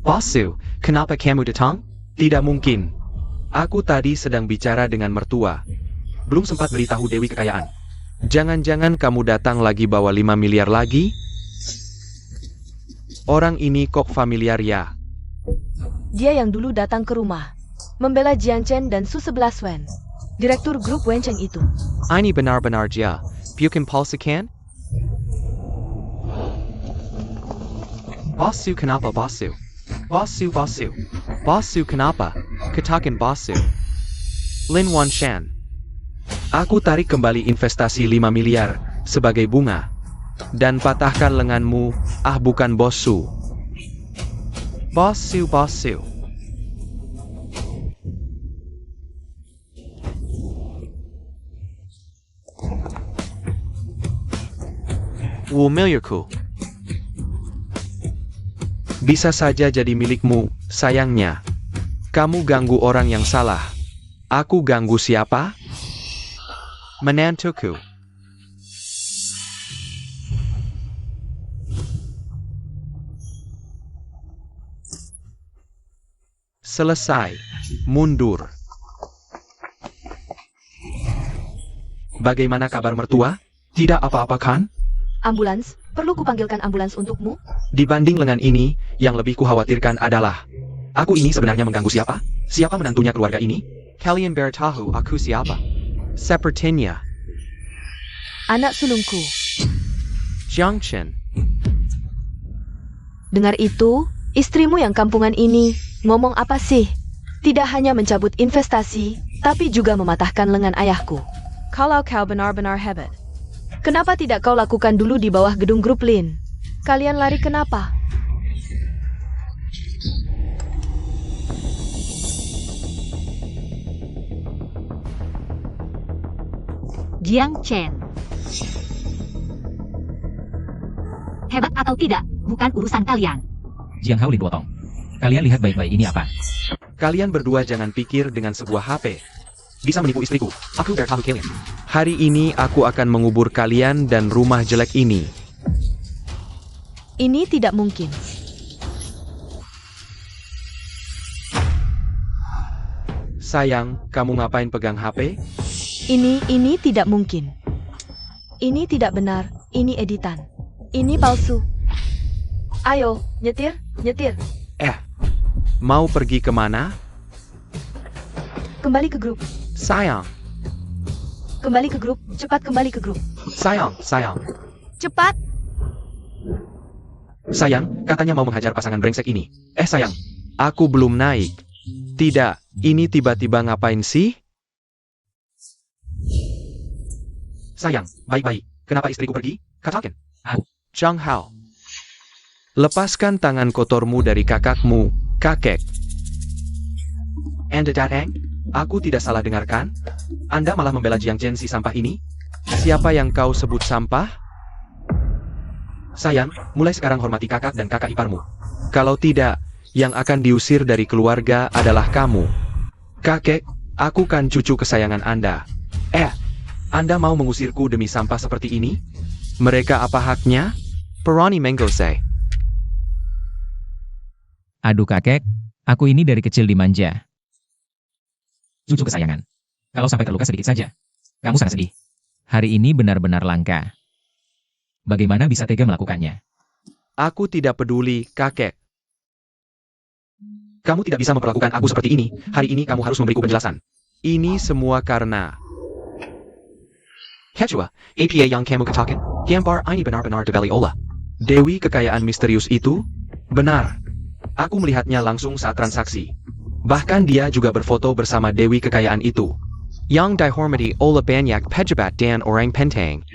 Bosu, kenapa kamu datang? Tidak mungkin. Aku tadi sedang bicara dengan mertua. Belum sempat beritahu Dewi Kekayaan. Jangan-jangan kamu datang lagi bawa 5 miliar lagi? Orang ini kok familiar ya? Dia yang dulu datang ke rumah, membela Jiang Chen dan Su 11 Wen, direktur grup Wencheng itu. Ini benar-benar dia. Bukan palsukan? Bosu kenapa bosu? Bosu. Bosu kenapa? Katakan bosu. Lin Wanshan. Aku tarik kembali investasi 5 miliar sebagai bunga. Dan patahkan lenganmu, bukan bosu. Bosu. Wu miliarku. Bisa saja jadi milikmu, sayangnya. Kamu ganggu orang yang salah. Aku ganggu siapa? Menantuku. Selesai. Mundur. Bagaimana kabar mertua? Tidak apa-apa kan? Ambulans, perlu kupanggilkan ambulans untukmu? Dibanding lengan ini, yang lebih kukhawatirkan adalah aku ini sebenarnya mengganggu siapa? Siapa menantunya keluarga ini? Kalian bertahu aku siapa? Sepertinya Anak sulungku. Jiang Chen. Dengar itu, istrimu yang kampungan ini ngomong apa sih? Tidak hanya mencabut investasi, tapi juga mematahkan lengan ayahku. Kalau kau benar-benar hebat, kenapa tidak kau lakukan dulu di bawah gedung grup Lin? Kalian lari kenapa? Jiang Chen. Hebat atau tidak, bukan urusan kalian. Jiang Hao Lin Duotong. Kalian lihat baik-baik ini apa? Kalian berdua jangan pikir dengan sebuah HP bisa menipu istriku. Aku bertahu kalian. Hari ini aku akan mengubur kalian dan rumah jelek ini. Ini tidak mungkin. Sayang, kamu ngapain pegang HP? Ini tidak mungkin. Ini tidak benar, ini editan. Ini palsu. Ayo, nyetir. Mau pergi kemana? Kembali ke grup. Sayang, Kembali ke grup. Cepat kembali ke grup. sayang. Cepat. Sayang, katanya mau menghajar pasangan brengsek ini. Sayang, aku belum naik. Tidak, ini tiba-tiba ngapain sih? Sayang, baik-baik. Kenapa istriku pergi? Katakan. Chang Hao. Lepaskan tangan kotormu dari kakakmu, kakek. Anda datang? Aku tidak salah dengarkan? Anda malah membela Jiang Chen si sampah ini? Siapa yang kau sebut sampah? Sayang, mulai sekarang hormati kakak dan kakak iparmu. Kalau tidak, yang akan diusir dari keluarga adalah kamu. Kakek, aku kan cucu kesayangan Anda. Anda mau mengusirku demi sampah seperti ini? Mereka apa haknya? Peroni Menggosei. Aduh kakek, aku ini dari kecil dimanja. Cucu kesayangan. Kalau sampai terluka sedikit saja, kamu sangat sedih. Hari ini benar-benar langka. Bagaimana bisa tega melakukannya? Aku tidak peduli, kakek. Kamu tidak bisa memperlakukan aku seperti ini. Hari ini kamu harus memberiku penjelasan. Ini semua karena... Hecua, APA yang kamu katakan, gambar ini benar-benar dibeli olah. Dewi kekayaan misterius itu? Benar. Aku melihatnya langsung saat transaksi. Bahkan dia juga berfoto bersama Dewi kekayaan itu. Yang dihormati oleh banyak pejabat dan orang penting.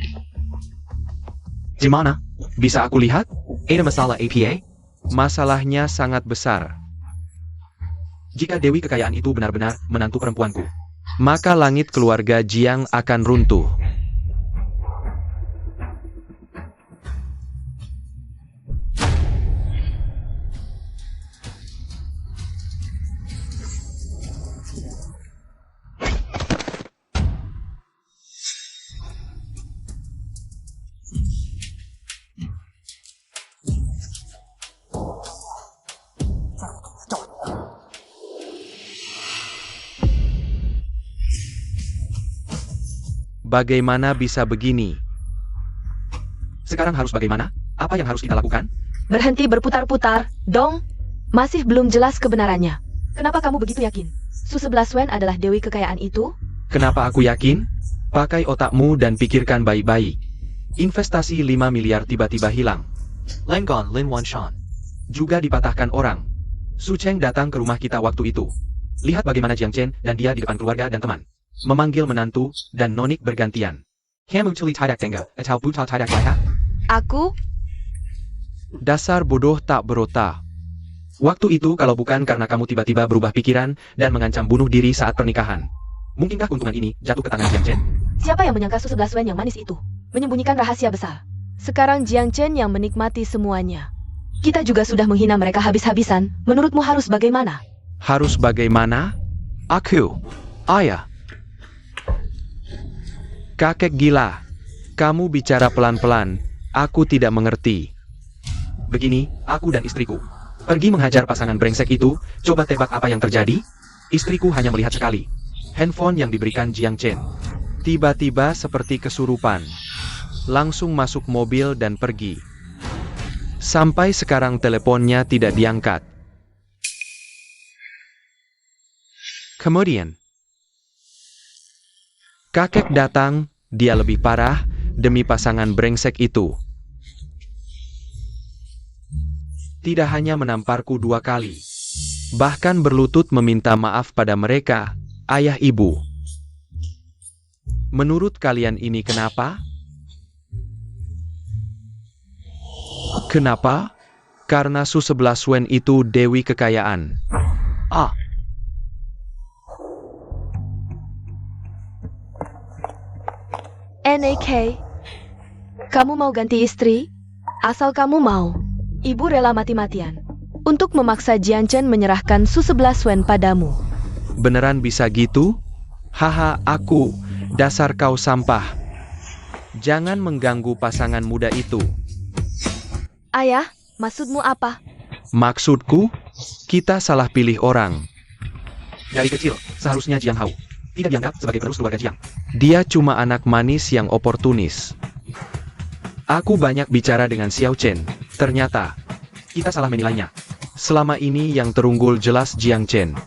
Gimana? Bisa aku lihat? Ada masalah APA? Masalahnya sangat besar. Jika Dewi kekayaan itu benar-benar menantu perempuanku, maka langit keluarga Jiang akan runtuh. Bagaimana bisa begini? Sekarang harus bagaimana? Apa yang harus kita lakukan? Berhenti berputar-putar, dong. Masih belum jelas kebenarannya. Kenapa kamu begitu yakin? Su-11 Wen adalah Dewi kekayaan itu? Kenapa aku yakin? Pakai otakmu dan pikirkan baik-baik. Investasi 5 miliar tiba-tiba hilang. Lenggon Lin Wanshan juga dipatahkan orang. Su Cheng datang ke rumah kita waktu itu. Lihat bagaimana Jiang Chen dan dia di depan keluarga dan teman. Memanggil menantu dan nonik bergantian. Kamu cili tidak tengah atau buta tidak lihat? Aku? Dasar bodoh tak berotak. Waktu itu kalau bukan karena kamu tiba-tiba berubah pikiran dan mengancam bunuh diri saat pernikahan. Mungkinkah keuntungan ini jatuh ke tangan Jiang Chen? Siapa yang menyangka Su-11 Wen yang manis itu? Menyembunyikan rahasia besar. Sekarang Jiang Chen yang menikmati semuanya. Kita juga sudah menghina mereka habis-habisan. Menurutmu harus bagaimana? Harus bagaimana? Aku, ayah. Kakek gila. Kamu bicara pelan-pelan. Aku tidak mengerti. Begini, aku dan istriku pergi menghajar pasangan brengsek itu. Coba tebak apa yang terjadi? Istriku hanya melihat sekali handphone yang diberikan Jiang Chen. Tiba-tiba seperti kesurupan. Langsung masuk mobil dan pergi. Sampai sekarang teleponnya tidak diangkat. Kemudian, kakek datang, dia lebih parah demi pasangan brengsek itu. Tidak hanya menamparku 2 kali, bahkan berlutut meminta maaf pada mereka, ayah ibu. Menurut kalian ini kenapa? Kenapa? Karena Su-11 Wen itu Dewi kekayaan. NAK, kamu mau ganti istri? Asal kamu mau, ibu rela mati-matian untuk memaksa Jiang Chen menyerahkan Su-11 Wen padamu. Beneran bisa gitu? Haha, aku. Dasar kau sampah. Jangan mengganggu pasangan muda itu. Ayah, maksudmu apa? Maksudku, kita salah pilih orang. Dari kecil, seharusnya Jiang Hao tidak dianggap sebagai penerus keluarga Jiang. Dia cuma anak manis yang oportunis. Aku banyak bicara dengan Xiao Chen. Ternyata, kita salah menilainya. Selama ini yang terunggul jelas Jiang Chen.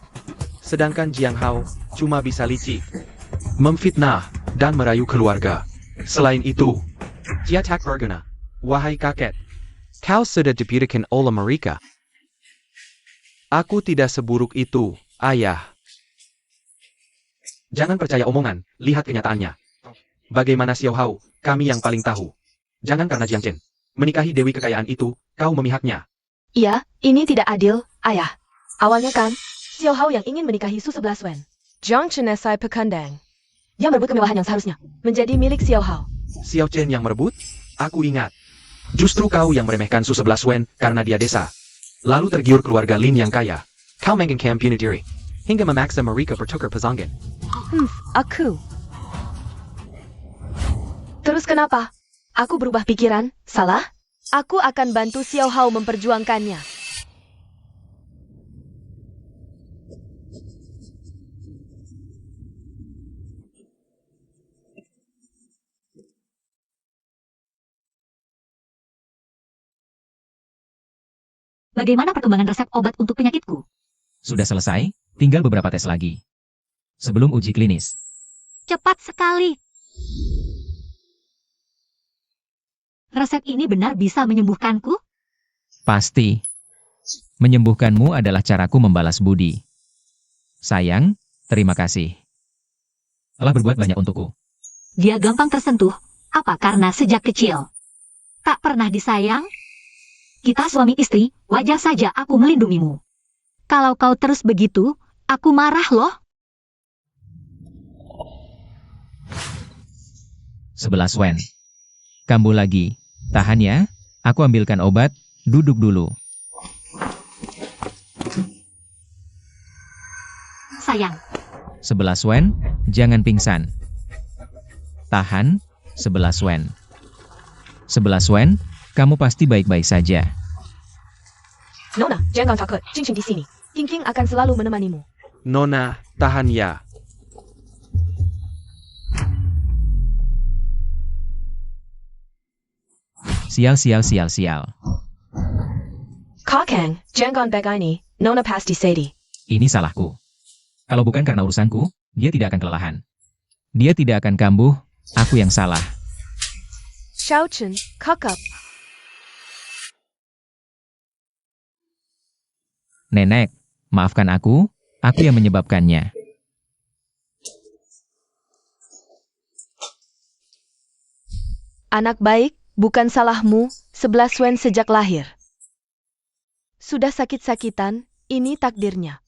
Sedangkan Jiang Hao cuma bisa licik, memfitnah, dan merayu keluarga. Selain itu, dia tak berguna. Wahai kakek, kau sudah dipirikan oleh mereka. Aku tidak seburuk itu, ayah. Jangan percaya omongan, lihat kenyataannya. Bagaimana Xiao Hao, kami yang paling tahu. Jangan karena Jiang Chen menikahi Dewi Kekayaan itu, kau memihaknya. Iya, ini tidak adil, ayah. Awalnya kan, Xiao Hao yang ingin menikahi Su-11 Wen. Jiang Chen esai pekandang. Dia merebut kemewahan yang seharusnya menjadi milik Xiao Hao. Xiao Chen yang merebut? Aku ingat. Justru kau yang meremehkan Su-11 Wen karena dia desa. Lalu tergiur keluarga Lin yang kaya. Kau menginginkan bunuh diri, hingga memaksa mereka bertukar pasangan. Aku. Terus kenapa? Aku berubah pikiran, salah? Aku akan bantu Xiao Hao memperjuangkannya. Bagaimana perkembangan resep obat untuk penyakitku? Sudah selesai, tinggal beberapa tes lagi. Sebelum uji klinis. Cepat sekali. Resep ini benar bisa menyembuhkanku? Pasti. Menyembuhkanmu adalah caraku membalas budi. Sayang, terima kasih. Telah berbuat banyak untukku. Dia gampang tersentuh. Apa karena sejak kecil tak pernah disayang? Kita suami istri, wajar saja aku melindungimu. Kalau kau terus begitu, aku marah loh. 11 Wen. Kambuh lagi. Tahan ya, aku ambilkan obat, duduk dulu. Sayang, 11 Wen, jangan pingsan. Tahan, 11 Wen. 11 Wen, kamu pasti baik-baik saja. Nona, jangan takut, Cincin di sini. King akan selalu menemanimu. Nona, tahan ya. Sial. Kakang, jangan begini. Nona pasti sedih. Ini salahku. Kalau bukan karena urusanku, dia tidak akan kelelahan. Dia tidak akan kambuh, aku yang salah. Xiao Chen, kakak. Nenek, maafkan aku yang menyebabkannya. Anak baik, bukan salahmu, 11 Wen sejak lahir. Sudah sakit-sakitan, ini takdirnya.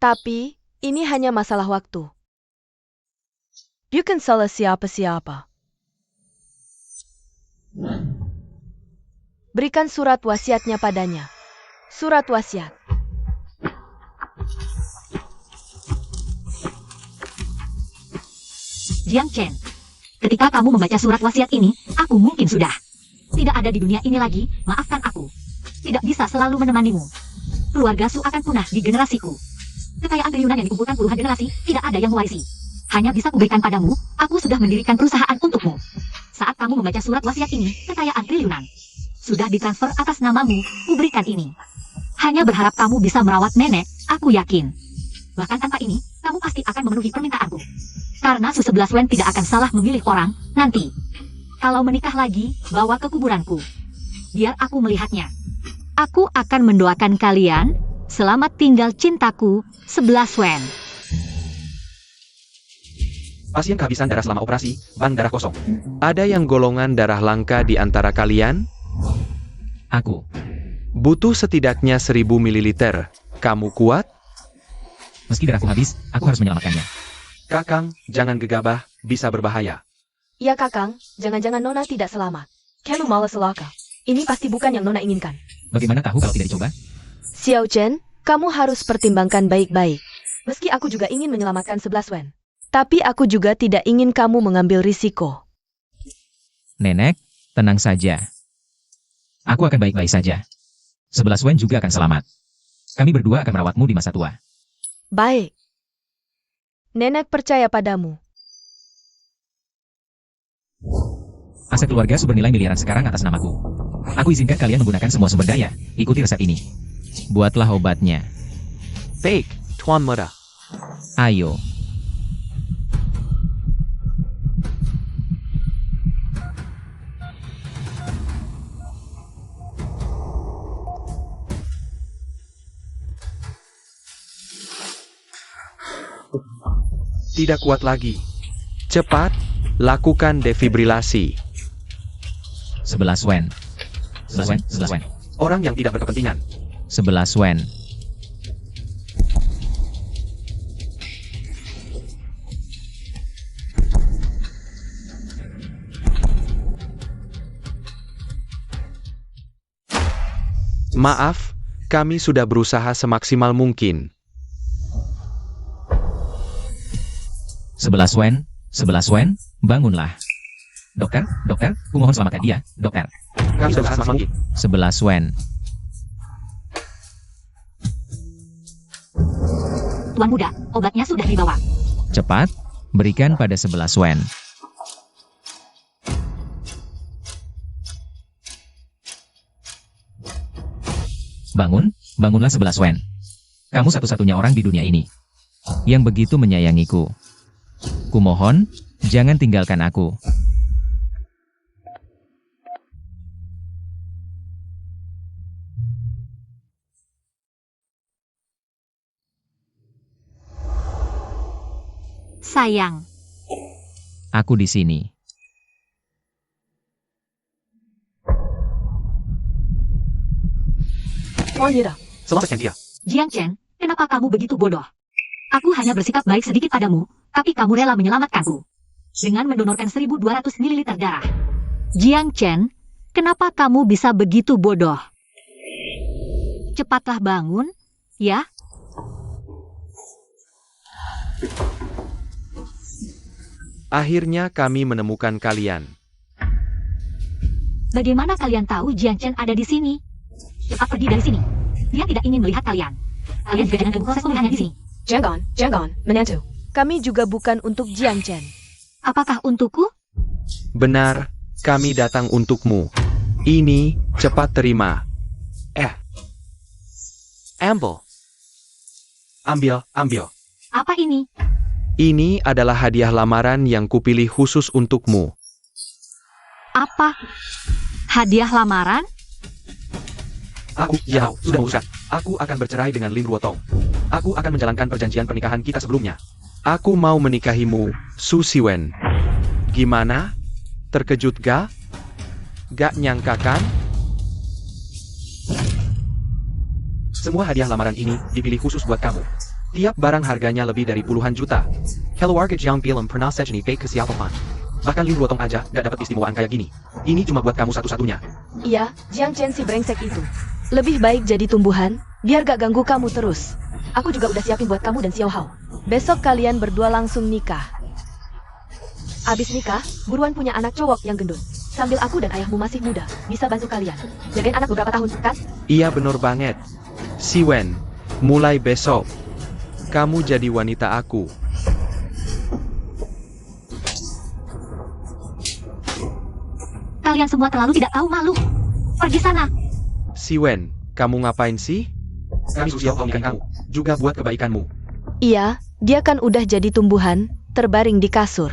Tapi, ini hanya masalah waktu. Bukan salah siapa-siapa. Berikan surat wasiatnya padanya. Surat wasiat. Jiang Chen, ketika kamu membaca surat wasiat ini, aku mungkin sudah tidak ada di dunia ini lagi, maafkan aku. Tidak bisa selalu menemanimu. Keluarga Su akan punah di generasiku. Kekayaan triliunan yang dikumpulkan puluhan generasi, tidak ada yang mewarisi. Hanya bisa kuberikan padamu, aku sudah mendirikan perusahaan untukmu. Saat kamu membaca surat wasiat ini, kekayaan triliunan sudah ditransfer atas namamu, kuberikan ini. Hanya berharap kamu bisa merawat nenek, aku yakin. Bahkan tanpa ini, kamu pasti akan memenuhi permintaanku. Karena Su-11 Wen tidak akan salah memilih orang, nanti. Kalau menikah lagi, bawa ke kuburanku. Biar aku melihatnya. Aku akan mendoakan kalian, selamat tinggal cintaku, 11 Wen. Pasien kehabisan darah selama operasi, bank darah kosong. Ada yang golongan darah langka di antara kalian? Aku. Butuh setidaknya 1000 ml. Kamu kuat? Meski darahku habis, aku harus menyelamatkannya. Kakang, jangan gegabah, bisa berbahaya. Ya kakang, jangan-jangan Nona tidak selamat. Kamu malah celaka. Ini pasti bukan yang Nona inginkan. Bagaimana tahu kalau tidak dicoba? Xiao Chen, kamu harus pertimbangkan baik-baik. Meski aku juga ingin menyelamatkan 11 Wen. Tapi aku juga tidak ingin kamu mengambil risiko. Nenek, tenang saja. Aku akan baik-baik saja. 11 Wen juga akan selamat. Kami berdua akan merawatmu di masa tua. Baik. Nenek percaya padamu. Aset keluarga sumber nilai miliaran sekarang atas namaku. Aku izinkan kalian menggunakan semua sumber daya. Ikuti resep ini. Buatlah obatnya. Baik, Tuan Muda. Ayo. Tidak kuat lagi. Cepat, lakukan defibrilasi. 11 Wen. 11 Wen, 11 Wen. Orang yang tidak berkepentingan. 11 Wen. Maaf, kami sudah berusaha semaksimal mungkin. 11 Wen, 11 Wen, bangunlah. Dokter, dokter, kumohon selamatkan dia, dokter. Kami sudah berusaha semaksimal mungkin. 11 Wen. Tuan muda, obatnya sudah dibawa. Cepat, berikan pada 11 Wen. Bangun, bangunlah 11 Wen. Kamu satu-satunya orang di dunia ini yang begitu menyayangiku. Kumohon, jangan tinggalkan aku. Sayang, Aku di sini. Tuan Muda. Selamatkan dia. Jiang Chen, kenapa kamu begitu bodoh? Aku hanya bersikap baik sedikit padamu, tapi kamu rela menyelamatkanku dengan mendonorkan 1.200 ml darah. Jiang Chen, kenapa kamu bisa begitu bodoh? Cepatlah bangun, ya. Akhirnya kami menemukan kalian. Bagaimana kalian tahu Jiang Chen ada di sini? Cepat pergi dari sini. Dia tidak ingin melihat kalian. Kalian juga jangan ganggu proses pemulihannya di sini. Jangan, menantu. Kami juga bukan untuk Jiang Chen. Apakah untukku? Benar, kami datang untukmu. Ini, cepat terima. Ambil. Apa ini? Ini adalah hadiah lamaran yang kupilih khusus untukmu. Apa? Hadiah lamaran? Sudah memutuskan. Aku akan bercerai dengan Lin Ruotong. Aku akan menjalankan perjanjian pernikahan kita sebelumnya. Aku mau menikahimu, Su Siwen. Gimana? Terkejut gak? Gak nyangka kan? Semua hadiah lamaran ini dipilih khusus buat kamu. Tiap barang harganya lebih dari puluhan juta. Keluarga Jiang belum pernah sejeni baik ke siapapun. Bahkan Lin Ruotong aja gak dapat istimewaan kayak gini. Ini cuma buat kamu satu-satunya. Iya, Jiang Chen si brengsek itu. Lebih baik jadi tumbuhan, biar gak ganggu kamu terus. Aku juga udah siapin buat kamu dan Xiao Hao. Besok kalian berdua langsung nikah. Abis nikah, buruan punya anak cowok yang gendut. Sambil aku dan ayahmu masih muda, bisa bantu kalian. Jagain anak beberapa tahun, kan? Iya bener banget. Siwen, mulai besok, kamu jadi wanita aku. Kalian semua terlalu tidak tahu malu. Pergi sana. Siwen, kamu ngapain sih? Kami Xiao Hao nikahin kamu, juga buat kebaikanmu. Iya, dia kan udah jadi tumbuhan, terbaring di kasur.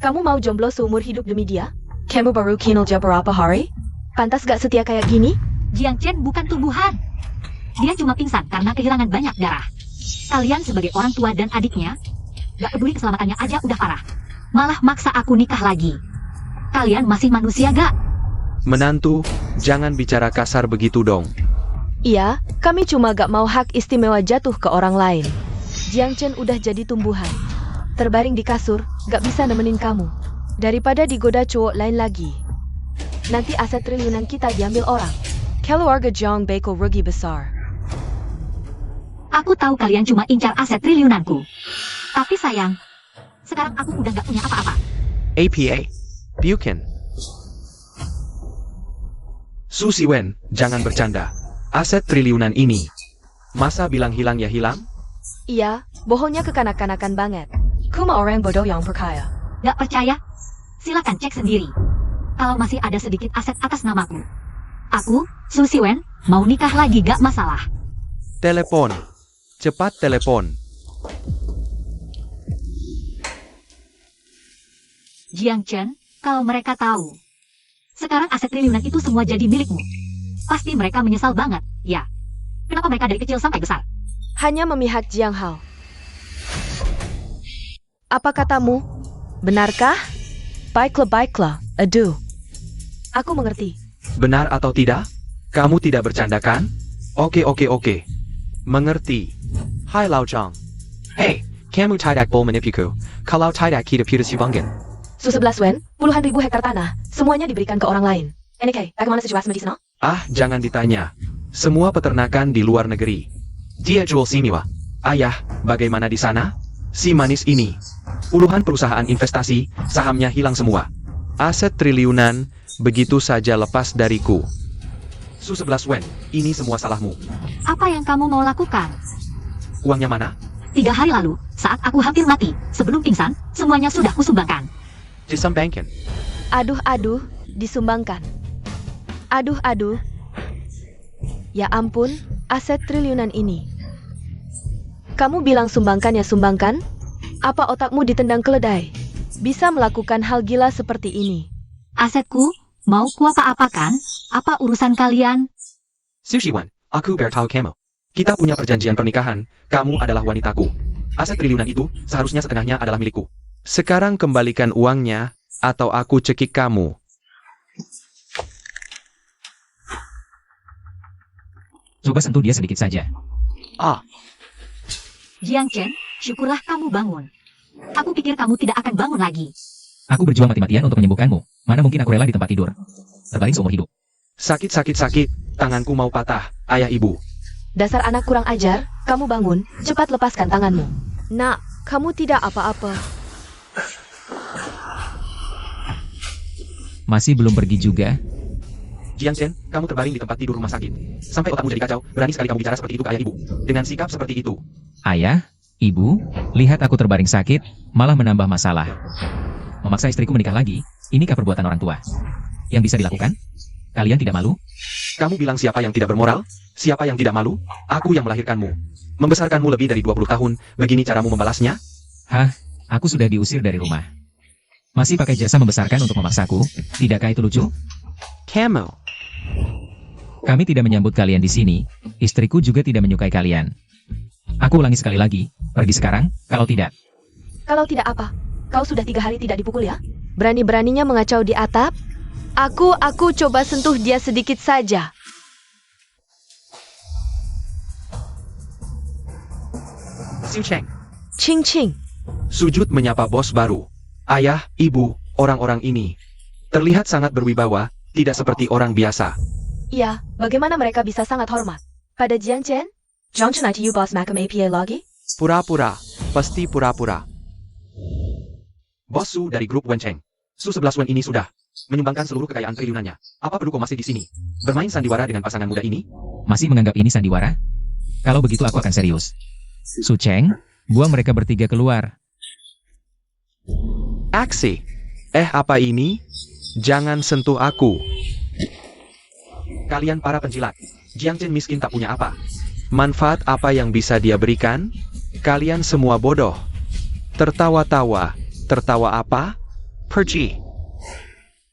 Kamu mau jomblo seumur hidup demi dia? Kamu baru kenal dia berapa hari? Pantas gak setia kayak gini? Jiang Chen bukan tumbuhan. Dia cuma pingsan karena kehilangan banyak darah. Kalian sebagai orang tua dan adiknya, gak peduli keselamatannya aja udah parah. Malah maksa aku nikah lagi. Kalian masih manusia gak? Menantu, jangan bicara kasar begitu dong. Iya, kami cuma gak mau hak istimewa jatuh ke orang lain. Jiang Chen udah jadi tumbuhan. Terbaring di kasur, gak bisa nemenin kamu. Daripada digoda cowok lain lagi. nanti aset triliunan kita diambil orang. Keluarga Jiang bakal rugi besar. Aku tahu kalian cuma incar aset triliunanku. Tapi sayang, sekarang aku udah gak punya apa-apa. APA, Buchan. Su Siwen, jangan bercanda. Aset triliunan ini. Masa bilang hilang ya hilang? Iya, bohongnya kekanak-kanakan banget. Kuma orang bodoh yang perkaya. Gak percaya? Silakan cek sendiri. Kalau masih ada sedikit aset atas namaku. Aku, Su Siwen, mau nikah lagi gak masalah. Telepon. Cepat telepon. Jiang Chen, kalau mereka tahu. Sekarang aset triliunan itu semua jadi milikmu. Pasti mereka menyesal banget, ya. Kenapa mereka dari kecil sampai besar? Hanya memihak Jiang Hao. Apa katamu? Benarkah? Baiklah. Aduh. Aku mengerti. Benar atau tidak? Kamu tidak bercanda kan? Oke. Mengerti. Hai Lao Zhang. Hey, kamu tidak boleh menipuku. Kalau tidak kita putus hubungan. Su-11 Wen, puluhan ribu hektar tanah, semuanya diberikan ke orang lain. NK, bagaimana situasi di sana? Ah, jangan ditanya. Semua peternakan di luar negeri. Dia jual siniwa. Ayah, bagaimana di sana? Si manis ini. Puluhan perusahaan investasi, sahamnya hilang semua. Aset triliunan, begitu saja lepas dariku. Su-11 Wen, ini semua salahmu. Apa yang kamu mau lakukan? Uangnya mana? 3 hari lalu, saat aku hampir mati, sebelum pingsan, semuanya sudah kusumbangkan. Disembangkan. Aduh, disumbangkan. Aduh. Ya ampun, aset triliunan ini. Kamu bilang sumbangkan ya sumbangkan? Apa otakmu ditendang keledai? Bisa melakukan hal gila seperti ini. Asetku, mau kuapa-apakan? Apa urusan kalian? Sushiwan, aku bertahu kamu. Kita punya perjanjian pernikahan, kamu adalah wanitaku. Aset triliunan itu, seharusnya setengahnya adalah milikku. Sekarang kembalikan uangnya, atau aku cekik kamu. Coba sentuh dia sedikit saja. Ah, Jiang Chen, syukurlah kamu bangun. Aku pikir kamu tidak akan bangun lagi. Aku berjuang mati-matian untuk menyembuhkanmu. Mana mungkin aku rela di tempat tidur. Terbaring seumur hidup. sakit. Tanganku mau patah, ayah ibu. Dasar anak kurang ajar, kamu bangun, cepat lepaskan tanganmu. Nak, kamu tidak apa-apa. Masih belum pergi juga? Jiang Chen, kamu terbaring di tempat tidur rumah sakit. Sampai otakmu jadi kacau, berani sekali kamu bicara seperti itu ke ayah ibu. Dengan sikap seperti itu. Ayah, ibu, lihat aku terbaring sakit, malah menambah masalah. Memaksa istriku menikah lagi, inikah perbuatan orang tua? Yang bisa dilakukan? Kalian tidak malu? Kamu bilang siapa yang tidak bermoral? Siapa yang tidak malu? Aku yang melahirkanmu. Membesarkanmu lebih dari 20 tahun, begini caramu membalasnya? Hah? Aku sudah diusir dari rumah. Masih pakai jasa membesarkan untuk memaksaku? Tidakkah itu lucu? Kamu. Kami tidak menyambut kalian di sini, istriku juga tidak menyukai kalian. Aku ulangi sekali lagi, pergi sekarang, kalau tidak. Kalau tidak apa? Kau sudah 3 hari tidak dipukul ya? Berani-beraninya mengacau di atap? Aku coba sentuh dia sedikit saja. Siu Cheng. Ching. Sujud menyapa bos baru. Ayah, ibu, orang-orang ini. Terlihat sangat berwibawa, tidak seperti orang biasa. Iya, bagaimana mereka bisa sangat hormat? Pada Jiang Chen? Jiang Chen ITU Boss Macam APA lagi? Pura-pura, pasti pura-pura. Bos Su dari grup Wencheng. Su-11 Wen ini sudah menyumbangkan seluruh kekayaan triliunannya. Apa perlu kau masih di sini? Bermain sandiwara dengan pasangan muda ini? Masih menganggap ini sandiwara? Kalau begitu aku akan serius. Su Cheng, buang mereka bertiga keluar. Aksi. Apa ini? Jangan sentuh aku. Kalian para penjilat. Jiang Chen miskin tak punya apa. Manfaat apa yang bisa dia berikan? Kalian semua bodoh. Tertawa-tawa. Tertawa apa? Pergi.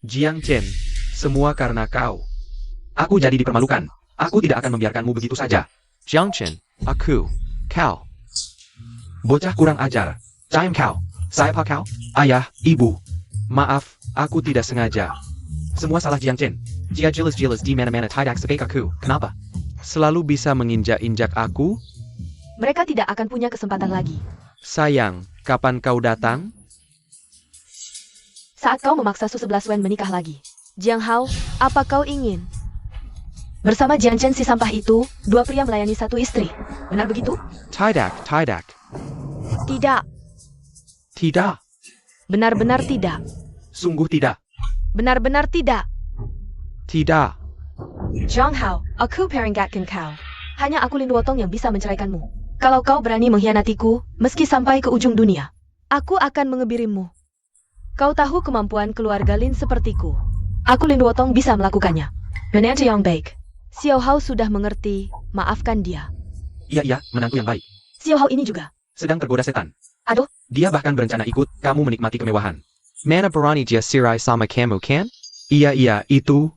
Jiang Chen, semua karena kau. Aku jadi dipermalukan. Aku tidak akan membiarkanmu begitu saja. Jiang Chen, kau. Bocah kurang ajar. Jiang kau. Siapa kau? Ayah, ibu. Maaf, aku tidak sengaja. Semua salah Jiang Chen. Dia jelas di mana-mana tidak sebaik aku. Kenapa? Selalu bisa menginjak-injak aku? Mereka tidak akan punya kesempatan lagi. Sayang, kapan kau datang? Saat kau memaksa Su-11 Wen menikah lagi. Jiang Hao, apa kau ingin? Bersama Jiang Chen si sampah itu, dua pria melayani satu istri. Benar begitu? Tidak, tidak. Tidak. Tidak. Benar-benar tidak. Sungguh tidak. Benar-benar tidak. Tidak. Jiang Hao, aku peringatkan kau. Hanya aku Lin Duotong yang bisa menceraikanmu. Kalau kau berani mengkhianatiku, meski sampai ke ujung dunia, aku akan mengebirimu. Kau tahu kemampuan keluarga Lin sepertiku. Aku Lin Duotong bisa melakukannya. Benar yang baik. Xiao Hao sudah mengerti, maafkan dia. Iya, menantu yang baik. Xiao Hao ini juga. Sedang tergoda setan. Aduh. Dia bahkan berencana ikut kamu menikmati kemewahan. Mana berani dia sirai sama kamu, kan? Iya, itu.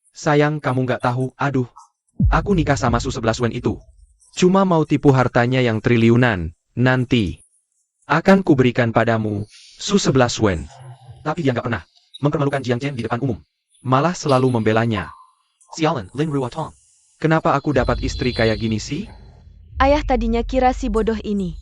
Sayang, kamu nggak tahu, aduh. Aku nikah sama Su 11 Wen itu. Cuma mau tipu hartanya yang triliunan. Nanti akan kuberikan padamu Su 11 Wen. Tapi dia nggak pernah mempermalukan Jiang Chen di depan umum. Malah selalu membelanya. Sialan, Lin Ruotong. Kenapa aku dapat istri kayak gini sih? Ayah tadinya kira si bodoh ini.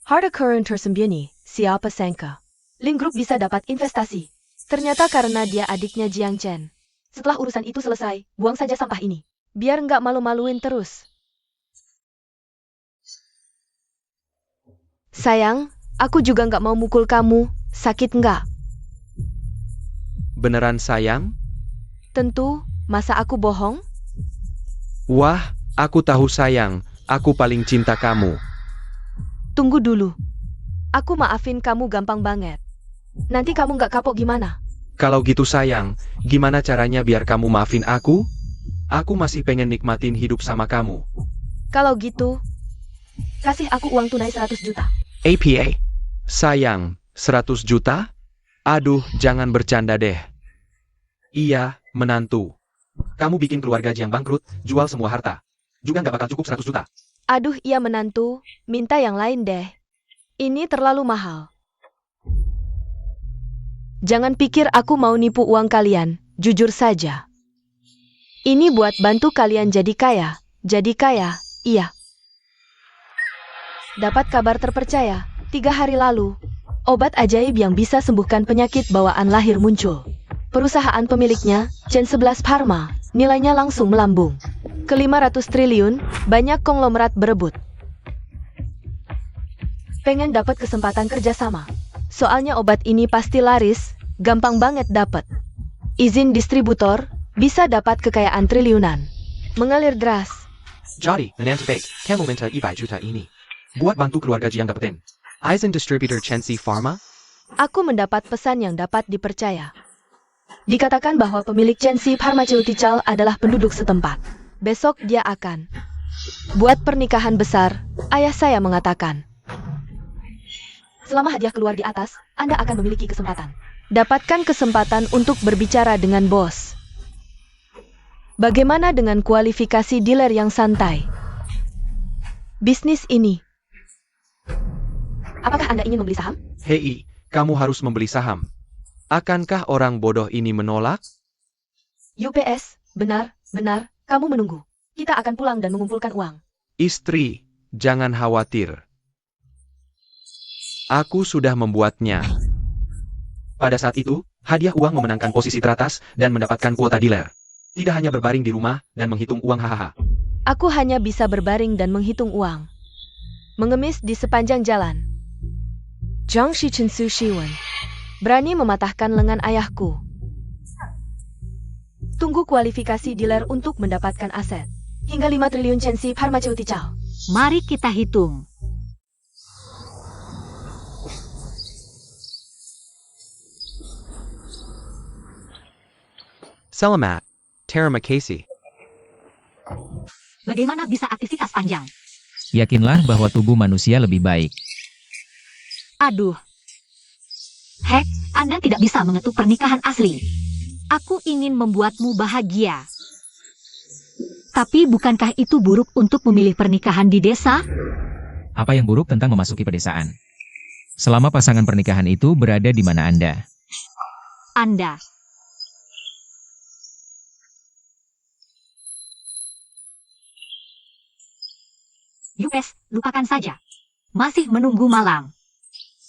Harta karun tersembunyi, siapa sangka. Lin Group bisa dapat investasi. Ternyata karena dia adiknya Jiang Chen. Setelah urusan itu selesai, buang saja sampah ini. Biar nggak malu-maluin terus. Sayang, aku juga nggak mau mukul kamu. Sakit nggak? Beneran sayang? Tentu, masa aku bohong? Wah, aku tahu sayang. Aku paling cinta kamu. Tunggu dulu. Aku maafin kamu gampang banget. Nanti kamu nggak kapok gimana? Kalau gitu sayang, gimana caranya biar kamu maafin aku? Aku masih pengen nikmatin hidup sama kamu. Kalau gitu, kasih aku uang tunai 100 juta. APA? Sayang, 100 juta? Aduh, jangan bercanda deh. Iya, menantu. Kamu bikin keluarga Jiang bangkrut, jual semua harta. Juga nggak bakal cukup 100 juta. Aduh, iya menantu, minta yang lain deh. Ini terlalu mahal. Jangan pikir aku mau nipu uang kalian, jujur saja. Ini buat bantu kalian jadi kaya, iya. Dapat kabar terpercaya, 3 hari lalu, obat ajaib yang bisa sembuhkan penyakit bawaan lahir muncul. Perusahaan pemiliknya, Chen 11 Pharma, nilainya langsung melambung. Ke 500 triliun, banyak konglomerat berebut. Pengen dapat kesempatan kerjasama. Soalnya obat ini pasti laris, gampang banget dapat. Izin distributor, bisa dapat kekayaan triliunan. Mengalir deras. Jadi, menantu baik, kamu minta 100 juta ini. Buat bantu keluarga Jiang dapetin. Izin distributor Chen Si Pharma? Aku mendapat pesan yang dapat dipercaya. Dikatakan bahwa pemilik Chen Si Pharmaceutical adalah penduduk setempat. Besok dia akan buat pernikahan besar, ayah saya mengatakan. Selama hadiah keluar di atas, Anda akan memiliki kesempatan. Dapatkan kesempatan untuk berbicara dengan bos. Bagaimana dengan kualifikasi dealer yang santai? Bisnis ini. Apakah Anda ingin membeli saham? Hei, kamu harus membeli saham. Akankah orang bodoh ini menolak? UPS, benar, kamu menunggu. Kita akan pulang dan mengumpulkan uang. Istri, jangan khawatir. Aku sudah membuatnya. Pada saat itu, hadiah uang memenangkan posisi teratas dan mendapatkan kuota dealer. Tidak hanya berbaring di rumah dan menghitung uang hahaha. Aku hanya bisa berbaring dan menghitung uang. Mengemis di sepanjang jalan. Zhang Shichen Su Shiwen. Berani mematahkan lengan ayahku. Tunggu kualifikasi dealer untuk mendapatkan aset. Hingga 5 triliun Chen Si Pharmaceutical. Mari kita hitung. Selamat, Terima kasih. Bagaimana bisa aktivitas panjang? Yakinlah bahwa tubuh manusia lebih baik. Aduh. Hek, Anda tidak bisa mengetuk pernikahan asli. Aku ingin membuatmu bahagia. Tapi bukankah itu buruk untuk memilih pernikahan di desa? Apa yang buruk tentang memasuki pedesaan? Selama pasangan pernikahan itu berada di mana Anda? Anda. US, lupakan saja. Masih menunggu malam.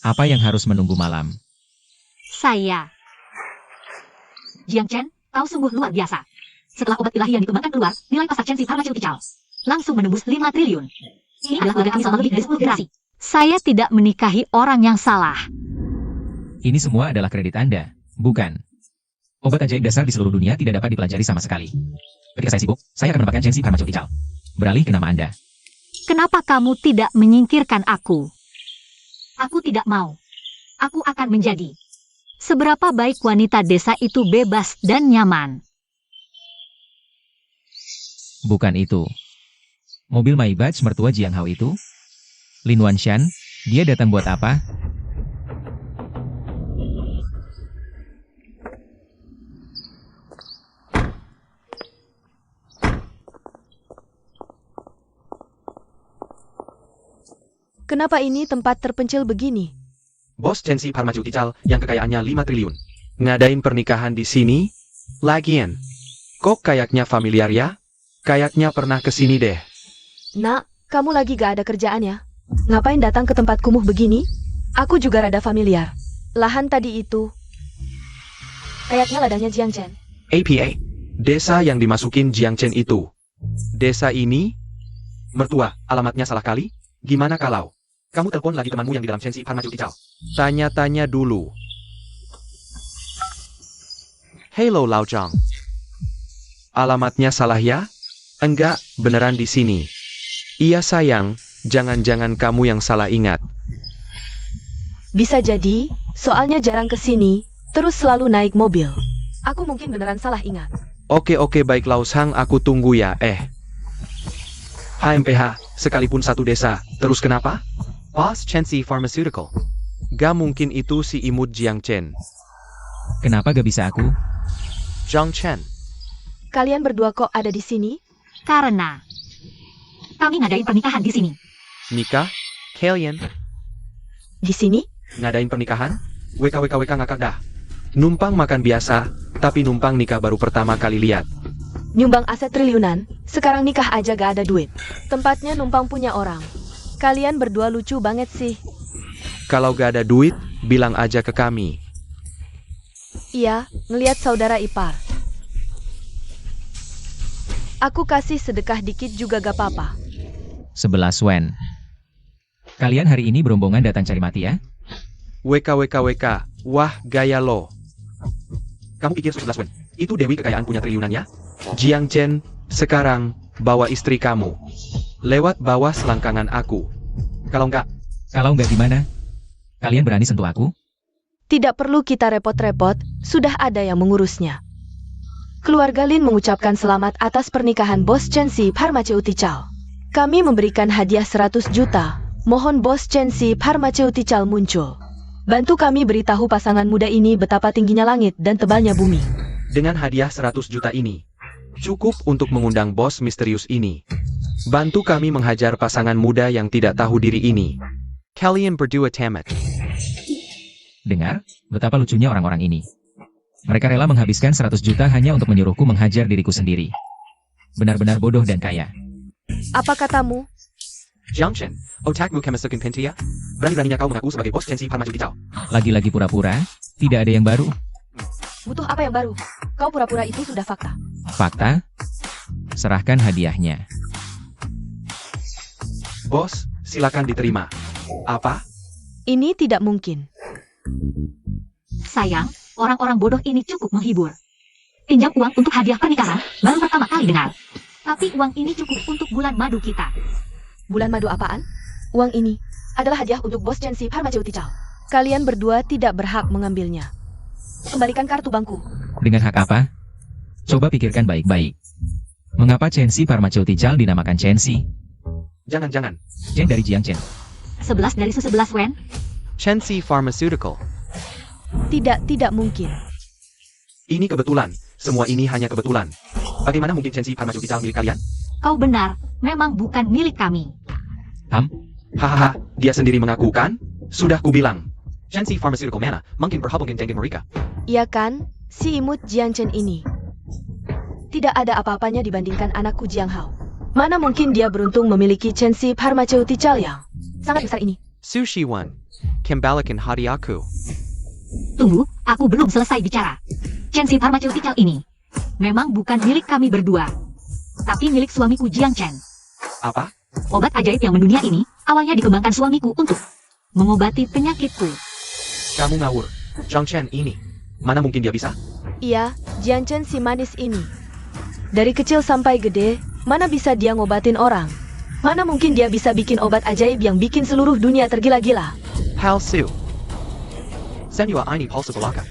Apa yang harus menunggu malam? Saya. Jiang Chen, Kau sungguh luar biasa. Setelah obat ilahi yang dikembangkan keluar, nilai pasar Chen Si Pharmaceutical langsung menembus 5 triliun. Ini adalah keluarga kami selama lebih dari 10 generasi. Saya tidak menikahi orang yang salah. Ini semua adalah kredit Anda, bukan? Obat ajaib dasar di seluruh dunia tidak dapat dipelajari sama sekali. Ketika saya sibuk, saya akan menambahkan Chen Si Pharmaceutical. Beralih ke nama Anda. Kenapa kamu tidak menyingkirkan aku? Aku tidak mau. Aku akan menjadi. Seberapa baik wanita desa itu bebas dan nyaman. Bukan itu. Mobil Maybach mertua Jiang Hao itu? Lin Wanshan, dia datang buat apa? Kenapa ini tempat terpencil begini? Bos Chen Si Pharmaceutical yang kekayaannya 5 triliun. Ngadain pernikahan di sini? Lagian. Kok kayaknya familiar ya? Kayaknya pernah kesini deh. Nak, kamu lagi gak ada kerjaan ya? Ngapain datang ke tempat kumuh begini? Aku juga rada familiar. Lahan tadi itu. Kayaknya ladangnya Jiang Chen. APA. Desa yang dimasukin Jiangchen itu. Desa ini? Mertua, alamatnya salah kali? Gimana kalau kamu telepon lagi temanmu yang di dalam Chen Si Pharmaceutical? Tanya-tanya dulu. Hello Lao Zhang. Alamatnya salah ya? Enggak, beneran di sini. Iya sayang, jangan-jangan kamu yang salah ingat. Bisa jadi, soalnya jarang kesini, terus selalu naik mobil. Aku mungkin beneran salah ingat. Oke baik Lao Zhang, aku tunggu ya. HMPH, sekalipun satu desa, terus kenapa? Boss Chen Si Pharmaceutical. Gak mungkin itu si imut Jiang Chen. Kenapa gak bisa aku? Zhang Chen. Kalian berdua kok ada di sini? Karena kami ngadain pernikahan di sini. Nikah? Kalian? Di sini? Ngadain pernikahan? WK ngakak dah. Numpang makan biasa, tapi numpang nikah baru pertama kali lihat. Nyumbang aset triliunan, sekarang nikah aja gak ada duit. Tempatnya numpang punya orang. Kalian berdua lucu banget sih. Kalau gak ada duit, bilang aja ke kami. Iya, ngelihat saudara ipar. Aku kasih sedekah dikit juga gak apa-apa. 11 Wen. Kalian hari ini berombongan datang cari mati ya? WK. Wah, gaya lo. Kamu pikir 11 Wen, itu Dewi kekayaan punya triliunan ya? Jiang Chen, sekarang, bawa istri kamu. Lewat bawah selangkangan aku. Kalau enggak gimana? Kalian berani sentuh aku? Tidak perlu kita repot-repot, sudah ada yang mengurusnya. Keluarga Lin mengucapkan selamat atas pernikahan Bos Chen Si Pharmaceutical. Kami memberikan hadiah 100 juta. Mohon Bos Chen Si Pharmaceutical muncul. Bantu kami beritahu pasangan muda ini betapa tingginya langit dan tebalnya bumi. dengan hadiah 100 juta ini, cukup untuk mengundang bos misterius ini. Bantu kami menghajar pasangan muda yang tidak tahu diri ini. Kalian berdua tamat. Dengar, betapa lucunya orang-orang ini. Mereka rela menghabiskan 100 juta hanya untuk menyuruhku menghajar diriku sendiri. Benar-benar bodoh dan kaya. Apa katamu? Jiang Chen, otakmu kemasukan pentia? Berani-beraninya kau mengaku sebagai bos Chen Si Pharmaceutical. Lagi-lagi pura-pura, tidak ada yang baru. Butuh apa yang baru? Kau pura-pura itu sudah fakta. Fakta? Serahkan hadiahnya. Bos, silakan diterima. Apa? Ini tidak mungkin. Sayang, orang-orang bodoh ini cukup menghibur. Pinjam uang untuk hadiah pernikahan, baru pertama kali dengar. Tapi uang ini cukup untuk bulan madu kita. Bulan madu apaan? Uang ini adalah hadiah untuk bos Chen Si Pharmaceutical. Kalian berdua tidak berhak mengambilnya. Kembalikan kartu bangku. Dengan hak apa? Coba pikirkan baik-baik. Mengapa Chen Si Pharmaceutical dinamakan Chen Si? Jangan-jangan. Chen dari Jiang Chen. 11 dari 11 Wen. Chen Si Pharmaceutical. Tidak mungkin. Ini kebetulan. Semua ini hanya kebetulan. Bagaimana mungkin Chen Si Pharmaceutical milik kalian? Kau benar, memang bukan milik kami. Hahaha, dia sendiri mengaku kan? Sudah kubilang. Chen Si Pharmaceutical mana? Mungkin berhubungan dengan mereka. Iya kan, si imut Jiang Chen ini. Tidak ada apa-apanya dibandingkan anakku Jiang Hao. Mana mungkin dia beruntung memiliki Chen Si Pharmaceutical yang sangat besar ini. Sushi One, kembalikan hati aku. Tunggu, aku belum selesai bicara. Chen Si Pharmaceutical ini memang bukan milik kami berdua, tapi milik suamiku Jiang Chen. Apa? Obat ajaib yang mendunia ini awalnya dikembangkan suamiku untuk mengobati penyakitku. Kamu ngawur. Jiang Chen ini. Mana mungkin dia bisa? Iya, Jiang Chen si manis ini. Dari kecil sampai gede, mana bisa dia ngobatin orang? Mana mungkin dia bisa bikin obat ajaib yang bikin seluruh dunia tergila-gila? Hal Su. Senua ini palsu belaka.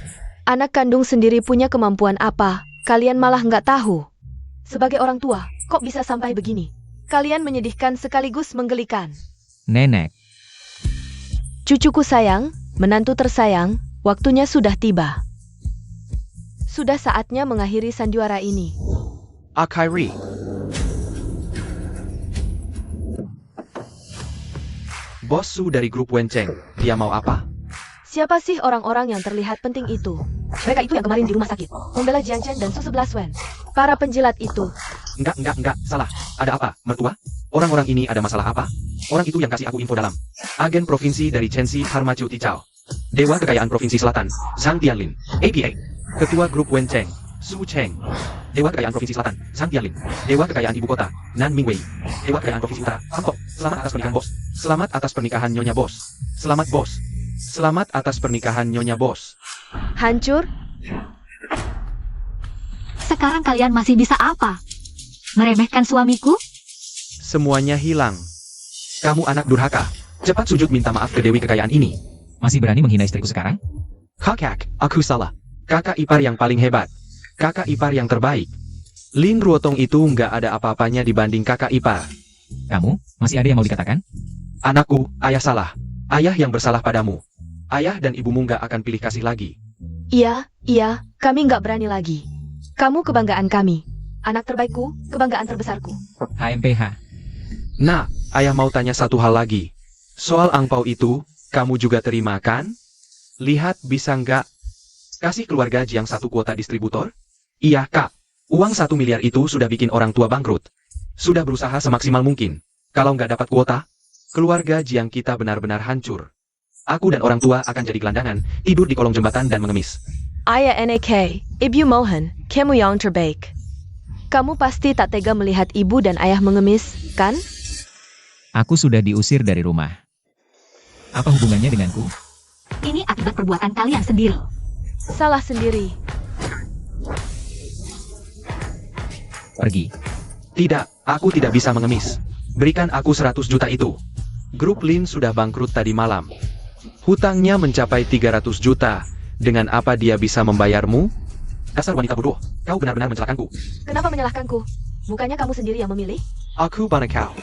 Anak kandung sendiri punya kemampuan apa? Kalian malah nggak tahu. Sebagai orang tua, kok bisa sampai begini? Kalian menyedihkan sekaligus menggelikan. Nenek, Cucuku sayang, menantu tersayang, waktunya sudah tiba. Sudah saatnya mengakhiri sandiwara ini. Akairi. Bos Su dari grup Wenceng, dia mau apa? Siapa sih orang-orang yang terlihat penting itu? Mereka itu yang kemarin di rumah sakit, membela Jiang Chen dan Su 11 Wen. Para penjilat itu. Enggak, salah. Ada apa, mertua? Orang-orang ini ada masalah apa? Orang itu yang kasih aku info dalam. Agen provinsi dari Chenxi Harmacu Ticao. Dewa Kekayaan Provinsi Selatan, Zhang Tianlin. APA. Ketua grup Wenceng, Su Cheng. Dewa Kekayaan Provinsi Selatan, Zhang Tianlin. Dewa Kekayaan Ibu Kota, Nan Mingwei. Dewa Kekayaan Provinsi Utara, Hanko. Selamat atas pernikahan bos. Selamat atas pernikahan Nyonya Bos. Selamat bos. Selamat atas pernikahan Nyonya Bos. Hancur? Sekarang kalian masih bisa apa? Meremehkan suamiku? Semuanya hilang. Kamu anak durhaka. Cepat sujud minta maaf ke Dewi Kekayaan ini. masih berani menghina istriku sekarang? Kakak, aku salah. Kakak ipar yang paling hebat. Kakak ipar yang terbaik. Lin Ruotong itu nggak ada apa-apanya dibanding kakak ipar. Kamu, masih ada yang mau dikatakan? Anakku, ayah salah. Ayah yang bersalah padamu. Ayah dan ibumu nggak akan pilih kasih lagi. Iya, kami nggak berani lagi. Kamu kebanggaan kami. Anak terbaikku, kebanggaan terbesarku. HMPH. Nah, ayah mau tanya satu hal lagi. Soal angpau itu, kamu juga terima kan? Lihat bisa nggak? Kasih keluarga Jiang satu kuota distributor? Iya, Kak. Uang 1 miliar itu sudah bikin orang tua bangkrut. Sudah berusaha semaksimal mungkin. Kalau nggak dapat kuota, keluarga Jiang kita benar-benar hancur. Aku dan orang tua akan jadi gelandangan, tidur di kolong jembatan dan mengemis. Ayah NAK, Ibu Mohan, kamu yang terbaik. Kamu pasti tak tega melihat ibu dan ayah mengemis, kan? Aku sudah diusir dari rumah. Apa hubungannya denganku? Ini akibat perbuatan kalian sendiri. Salah sendiri. Pergi. Tidak, aku tidak bisa mengemis. Berikan aku 100 juta itu. Grup Lin sudah bangkrut tadi malam. Hutangnya mencapai 300 juta. Dengan apa dia bisa membayarmu? Dasar wanita bodoh, kau benar-benar mencelakanku. Kenapa menyalahkanku? Bukannya kamu sendiri yang memilih? Aku banakau.